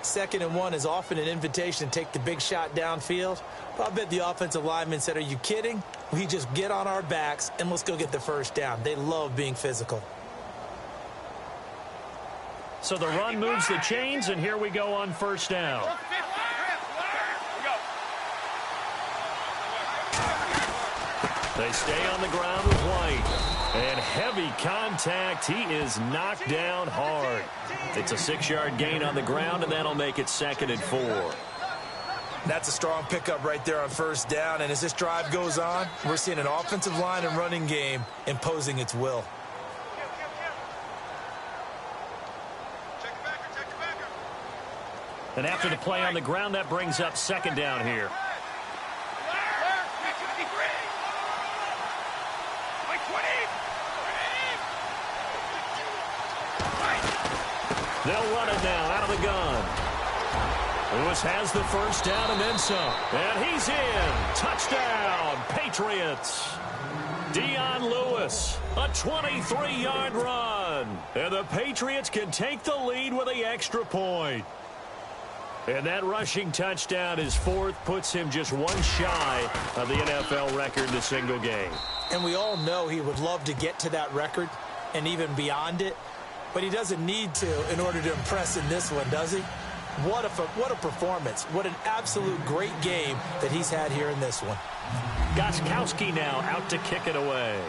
2nd and 1 is often an invitation to take the big shot downfield. But I bet the offensive lineman said, are you kidding? We just get on our backs and let's go get the first down. They love being physical. So the run moves the chains, and here we go on 1st down. They stay on the ground with White. And heavy contact. He is knocked down hard. It's a 6-yard gain on the ground, and that'll make it 2nd and 4. That's a strong pickup right there on 1st down. And as this drive goes on, we're seeing an offensive line and running game imposing its will. And after the play on the ground, that brings up 2nd down here. They'll run it now out of the gun. Lewis has the 1st down and then some. And he's in. Touchdown, Patriots. Dion Lewis, a 23-yard run. And the Patriots can take the lead with the extra point. And that rushing touchdown is 4th, puts him just 1 shy of the NFL record in a single game. And we all know he would love to get to that record and even beyond it. But he doesn't need to in order to impress in this one, does he? What a performance. What an absolute great game that he's had here in this one. Gostkowski now out to kick it away.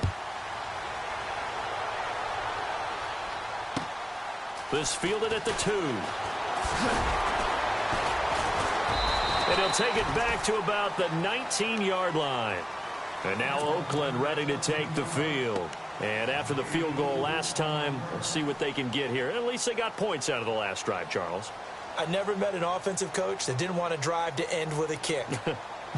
This fielded at the 2. And he'll take it back to about the 19-yard line. And now Oakland ready to take the field. And after the field goal last time, we'll see what they can get here. At least they got points out of the last drive, Charles. I never met an offensive coach that didn't want to drive to end with a kick.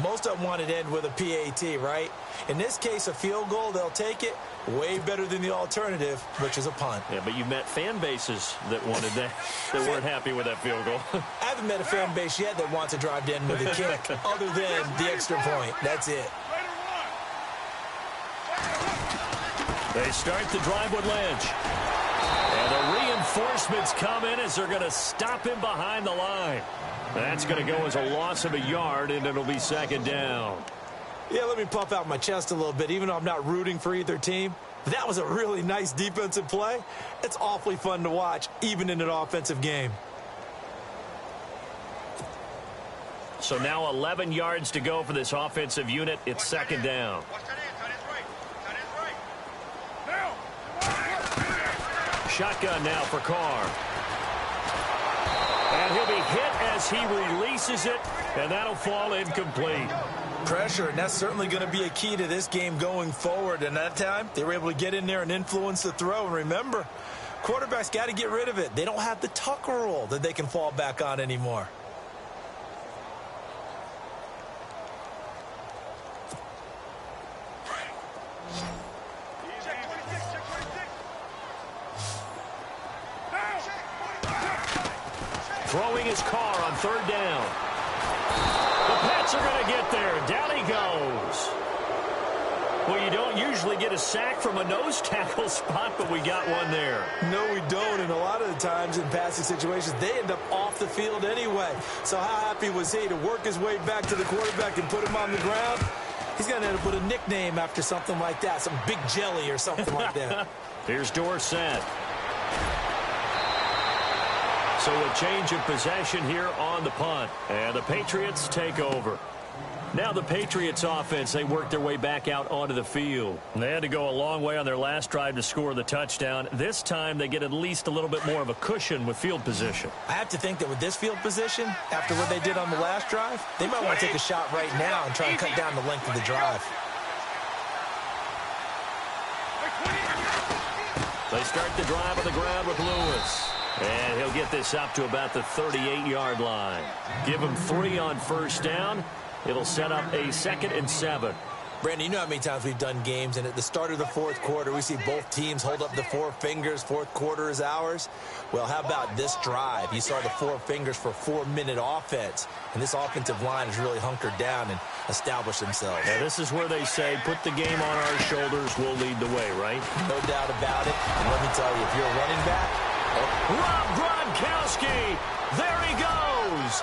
Most of them wanted to end with a PAT, right? In this case, a field goal, they'll take it. Way better than the alternative, which is a punt. Yeah, but you met fan bases that wanted that, that weren't happy with that field goal. I haven't met a fan base yet that wants to drive to end with a kick, other than the extra point. That's it. They start the drive with Lynch. And the reinforcements come in as they're going to stop him behind the line. That's going to go as a loss of a yard, and it'll be 2nd down. Yeah, let me puff out my chest a little bit, even though I'm not rooting for either team. That was a really nice defensive play. It's awfully fun to watch, even in an offensive game. So now 11 yards to go for this offensive unit. It's 2nd down. Shotgun now for Carr. And he'll be hit as he releases it, and that'll fall incomplete. Pressure, and that's certainly going to be a key to this game going forward. And that time, they were able to get in there and influence the throw. And remember, quarterbacks got to get rid of it. They don't have the Tucker rule that they can fall back on anymore. Throwing his Carr on 3rd down. The Pats are going to get there. Down he goes. Well, you don't usually get a sack from a nose tackle spot, but we got one there. No, we don't. And a lot of the times in passing situations, they end up off the field anyway. So how happy was he to work his way back to the quarterback and put him on the ground? He's going to end up with a nickname after something like that, some Big Jelly or something like that. Here's Dorsett. So a change of possession here on the punt. And the Patriots take over. Now the Patriots offense, they work their way back out onto the field. They had to go a long way on their last drive to score the touchdown. This time they get at least a little bit more of a cushion with field position. I have to think that with this field position, after what they did on the last drive, they might want to take a shot right now and try and cut down the length of the drive. They start the drive on the ground with Lewis. And he'll get this up to about the 38-yard line. Give him 3 on 1st down. It'll set up a 2nd and 7. Brandon, you know how many times we've done games, and at the start of the 4th quarter, we see both teams hold up the 4 fingers. 4th quarter is ours. Well, how about this drive? You saw the 4 fingers for 4-minute offense, and this offensive line has really hunkered down and established themselves. Now, this is where they say, put the game on our shoulders, we'll lead the way, right? No doubt about it. And let me tell you, if you're a running back, Rob Gronkowski. There he goes.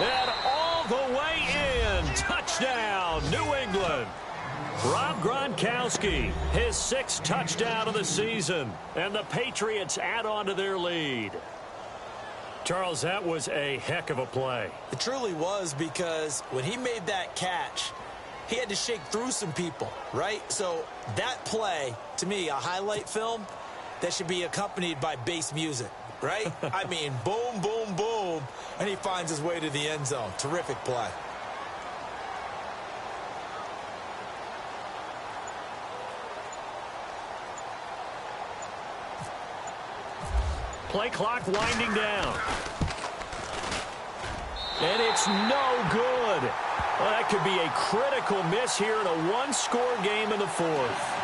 And all the way in. Touchdown, New England. Rob Gronkowski, his 6th touchdown of the season. And the Patriots add on to their lead. Charles, that was a heck of a play. It truly was, because when he made that catch, he had to shake through some people, right? So that play, to me, a highlight film that should be accompanied by bass music, right? I mean, boom, boom, boom, and he finds his way to the end zone. Terrific play. Play clock winding down. And it's no good. Well, that could be a critical miss here in a one-score game in the 4th.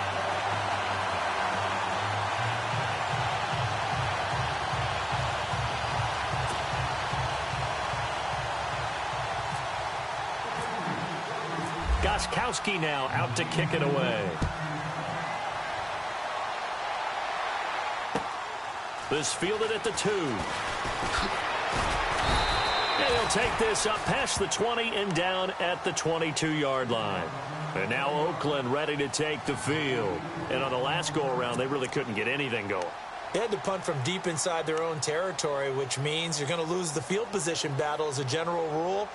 Gronkowski now out to kick it away. This fielded at the 2. And he'll take this up past the 20 and down at the 22-yard line. And now Oakland ready to take the field. And on the last go-around, they really couldn't get anything going. They had to punt from deep inside their own territory, which means you're going to lose the field position battle as a general rule.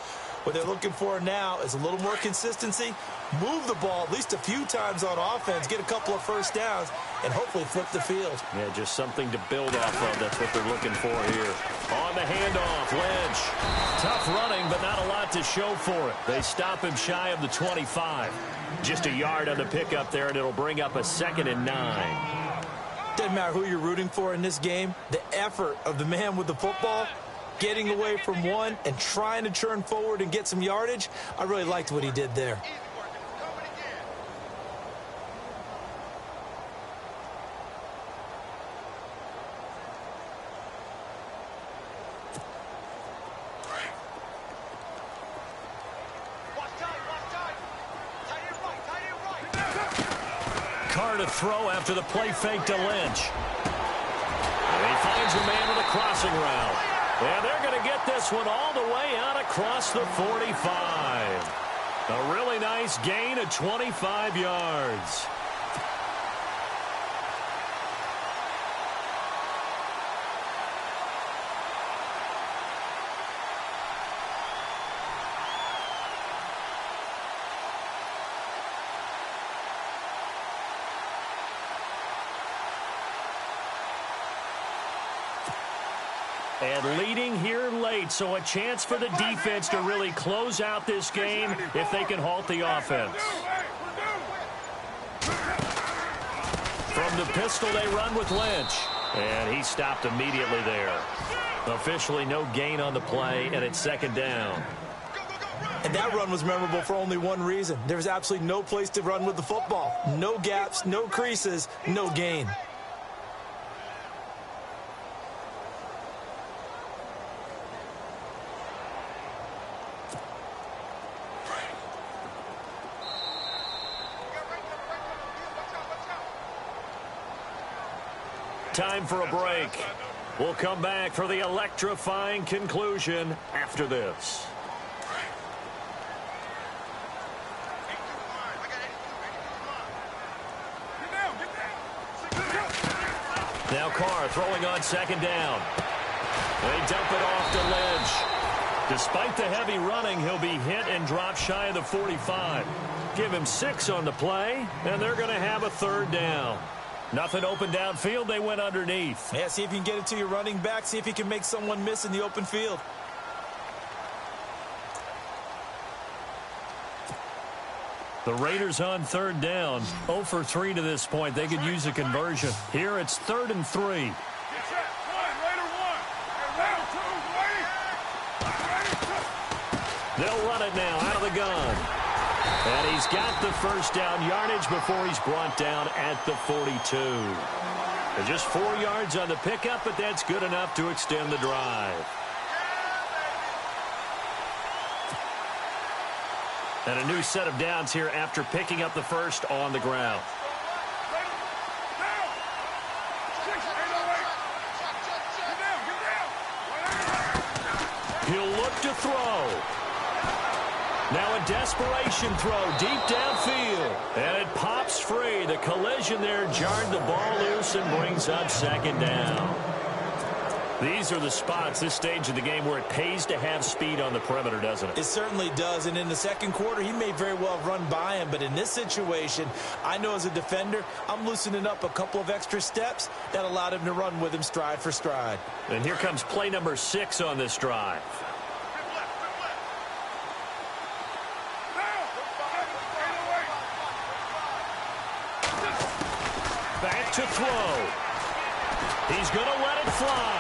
What they're looking for now is a little more consistency, move the ball at least a few times on offense, get a couple of first downs, and hopefully flip the field. Yeah, just something to build off of. That's what they're looking for here. On the handoff, Lynch. Tough running, but not a lot to show for it. They stop him shy of the 25. Just a yard on the pickup there, and it'll bring up a 2nd and 9. Doesn't matter who you're rooting for in this game. The effort of the man with the football, getting away from one and trying to turn forward and get some yardage, I really liked what he did there. Carr to throw after the play fake to Lynch. And he finds a man with a crossing route. And they're going to get this one all the way out across the 45. A really nice gain of 25 yards. And leading here late, so a chance for the defense to really close out this game if they can halt the offense. From the pistol, they run with Lynch. And he stopped immediately there. Officially no gain on the play, and it's 2nd down. And that run was memorable for only one reason. There was absolutely no place to run with the football. No gaps, no creases, no gain. Time for a break. We'll come back for the electrifying conclusion after this. Now Carr throwing on 2nd down. They dump it off to Lynch. Despite the heavy running, he'll be hit and drop shy of the 45. Give him 6 on the play, and they're going to have a 3rd down. Nothing open downfield. They went underneath. Yeah, see if you can get it to your running back. See if you can make someone miss in the open field. The Raiders on 3rd down. 0 for 3 to this point. They could use a conversion. Here it's 3rd and 3. They'll run it now out of the gun. And he's got the first down yardage before he's brought down at the 42. And just 4 yards on the pickup, but that's good enough to extend the drive. And a new set of downs here after picking up the first on the ground. look to throw. Now a desperation throw deep downfield. And it pops free. The collision there jarred the ball loose and brings up second down. These are the spots, this stage of the game, where it pays to have speed on the perimeter, doesn't it? It certainly does. And in the second quarter, he may very well run by him. But in this situation, I know as a defender, I'm loosening up a couple of extra steps that allowed him to run with him stride for stride. And here comes play number 6 on this drive. Back to throw. He's going to let it fly.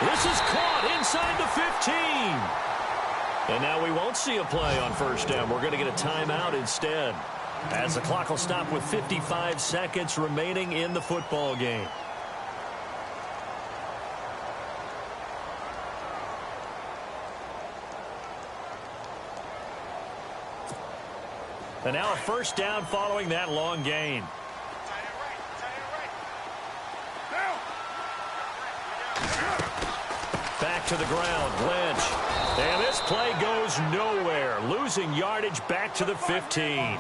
This is caught inside the 15. And now we won't see a play on first down. We're going to get a timeout instead, as the clock will stop with 55 seconds remaining in the football game. And now a first down following that long gain. Back to the ground, Lynch. And this play goes nowhere. Losing yardage back to the 15.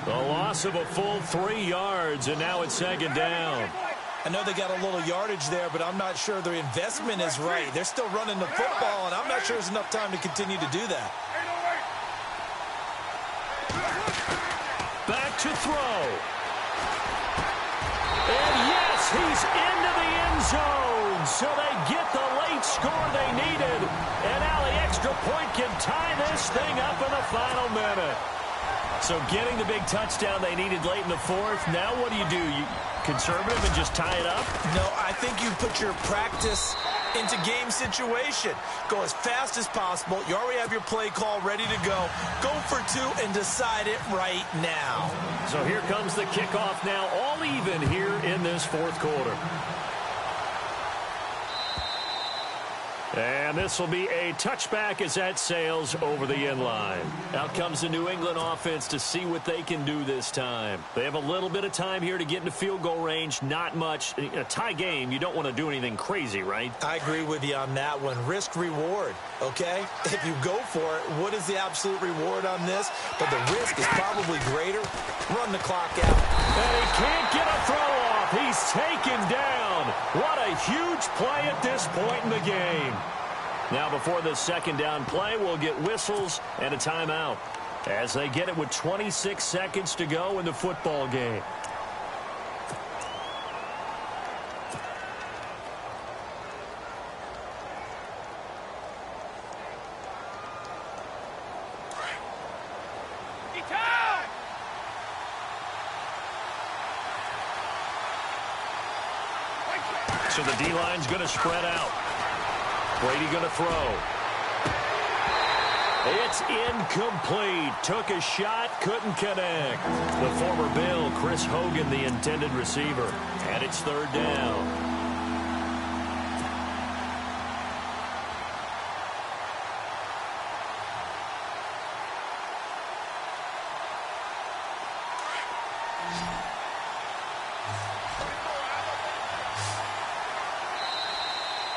The loss of a full 3 yards, and now it's second down. I know they got a little yardage there, but I'm not sure their investment is right. They're still running the football, and I'm not sure there's enough time to continue to do that. Back to throw. And yes, he's into the end zone. So they get the late score they needed. And now the extra point can tie this thing up in the final minute. So getting the big touchdown they needed late in the fourth. Now what do? You conservative and just tie it up? No, I think you put your practice into game situation. Go as fast as possible. You already have your play call ready to go. Go for 2 and decide it right now. So here comes the kickoff now, all even here in this fourth quarter. And this will be a touchback as that sails over the end line. Out comes the New England offense to see what they can do this time. They have a little bit of time here to get into field goal range. Not much. In a tie game, you don't want to do anything crazy, right? I agree with you on that one. Risk reward, okay? If you go for it, what is the absolute reward on this? But the risk is probably greater. Run the clock out. And he can't get a throw off. He's taken down. What a huge play at this point in the game. Now before the second down play, we'll get whistles and a timeout as they get it with 26 seconds to go in the football game. So the D-line's going to spread out. Brady going to throw. It's incomplete. Took a shot, couldn't connect. The former Bill, Chris Hogan, the intended receiver. And it's third down.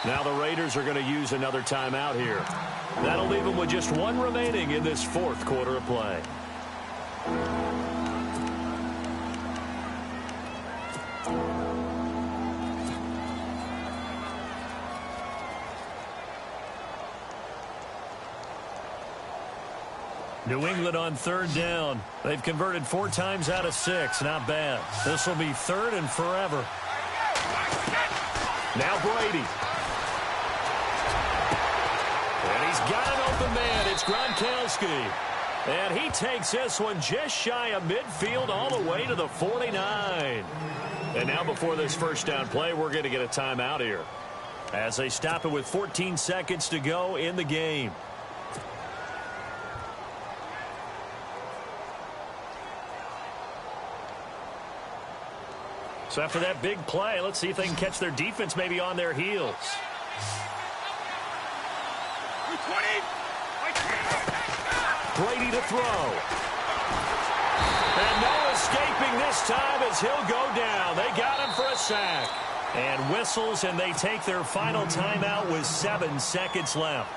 Now the Raiders are going to use another timeout here. That'll leave them with just 1 remaining in this fourth quarter of play. New England on third down. They've converted 4 times out of 6. Not bad. This will be third and forever. Now Brady. And he's got an open man. It's Gronkowski. And he takes this one just shy of midfield all the way to the 49. And now before this first down play, we're going to get a timeout here as they stop it with 14 seconds to go in the game. So after that big play, let's see if they can catch their defense maybe on their heels. Brady to throw. And no escaping this time as he'll go down. They got him for a sack. And whistles, and they take their final timeout with 7 seconds left.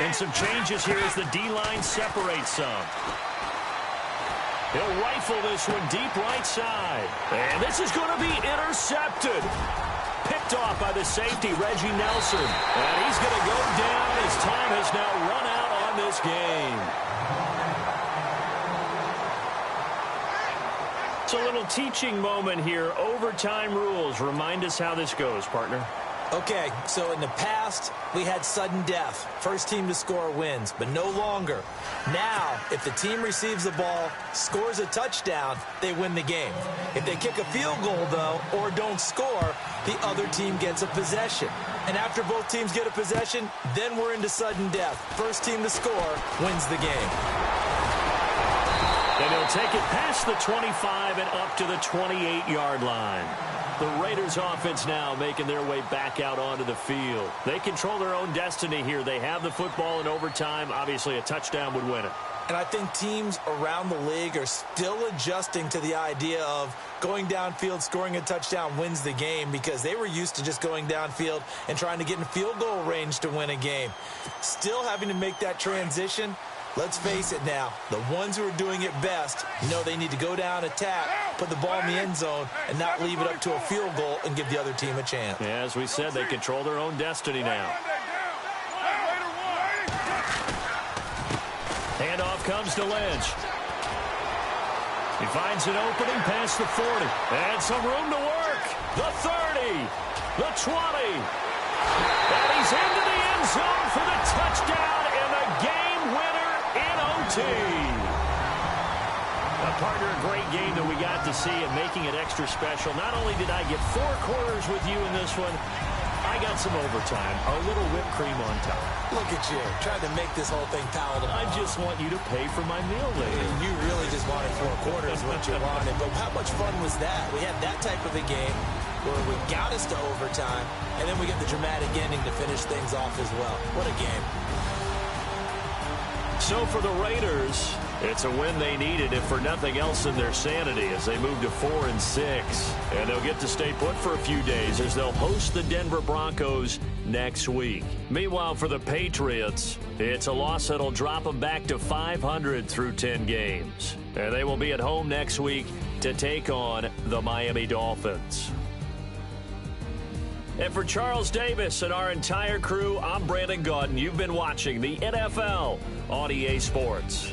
And some changes here as the D-line separates some. He'll rifle this one deep right side. And this is going to be intercepted. Picked off by the safety, Reggie Nelson. And he's going to go down as time has now run out on this game. It's a little teaching moment here. Overtime rules. Remind us how this goes, partner. Okay, so in the past, we had sudden death. First team to score wins, but no longer. Now, if the team receives the ball, scores a touchdown, they win the game. If they kick a field goal, though, or don't score, the other team gets a possession. And after both teams get a possession, then we're into sudden death. First team to score wins the game. And he'll take it past the 25 and up to the 28-yard line. The Raiders offense now making their way back out onto the field. They control their own destiny here. They have the football in overtime. Obviously, a touchdown would win it. And I think teams around the league are still adjusting to the idea of going downfield, scoring a touchdown wins the game, because they were used to just going downfield and trying to get in field goal range to win a game. Still having to make that transition. Let's face it now, the ones who are doing it best know they need to go down, attack, put the ball in the end zone, and not leave it up to a field goal and give the other team a chance. Yeah, as we said, they control their own destiny now. Handoff comes to Lynch. He finds an opening past the 40. And some room to work. The 30. The 20. And he's into the end zone for the touchdown and the game winner in OT. Partner, a great game that we got to see and making it extra special. Not only did I get 4 quarters with you in this one, I got some overtime, a little whipped cream on top. Look at you, trying to make this whole thing palatable. I just want you to pay for my meal later. You really just wanted 4 quarters what you wanted, but how much fun was that? We had that type of a game where we got us to overtime, and then we get the dramatic ending to finish things off as well. What a game. So for the Raiders, it's a win they needed, if for nothing else in their sanity, as they move to 4-6. And they'll get to stay put for a few days as they'll host the Denver Broncos next week. Meanwhile, for the Patriots, it's a loss that'll drop them back to 500 through 10 games. And they will be at home next week to take on the Miami Dolphins. And for Charles Davis and our entire crew, I'm Brandon Gaudin. You've been watching the NFL on EA Sports.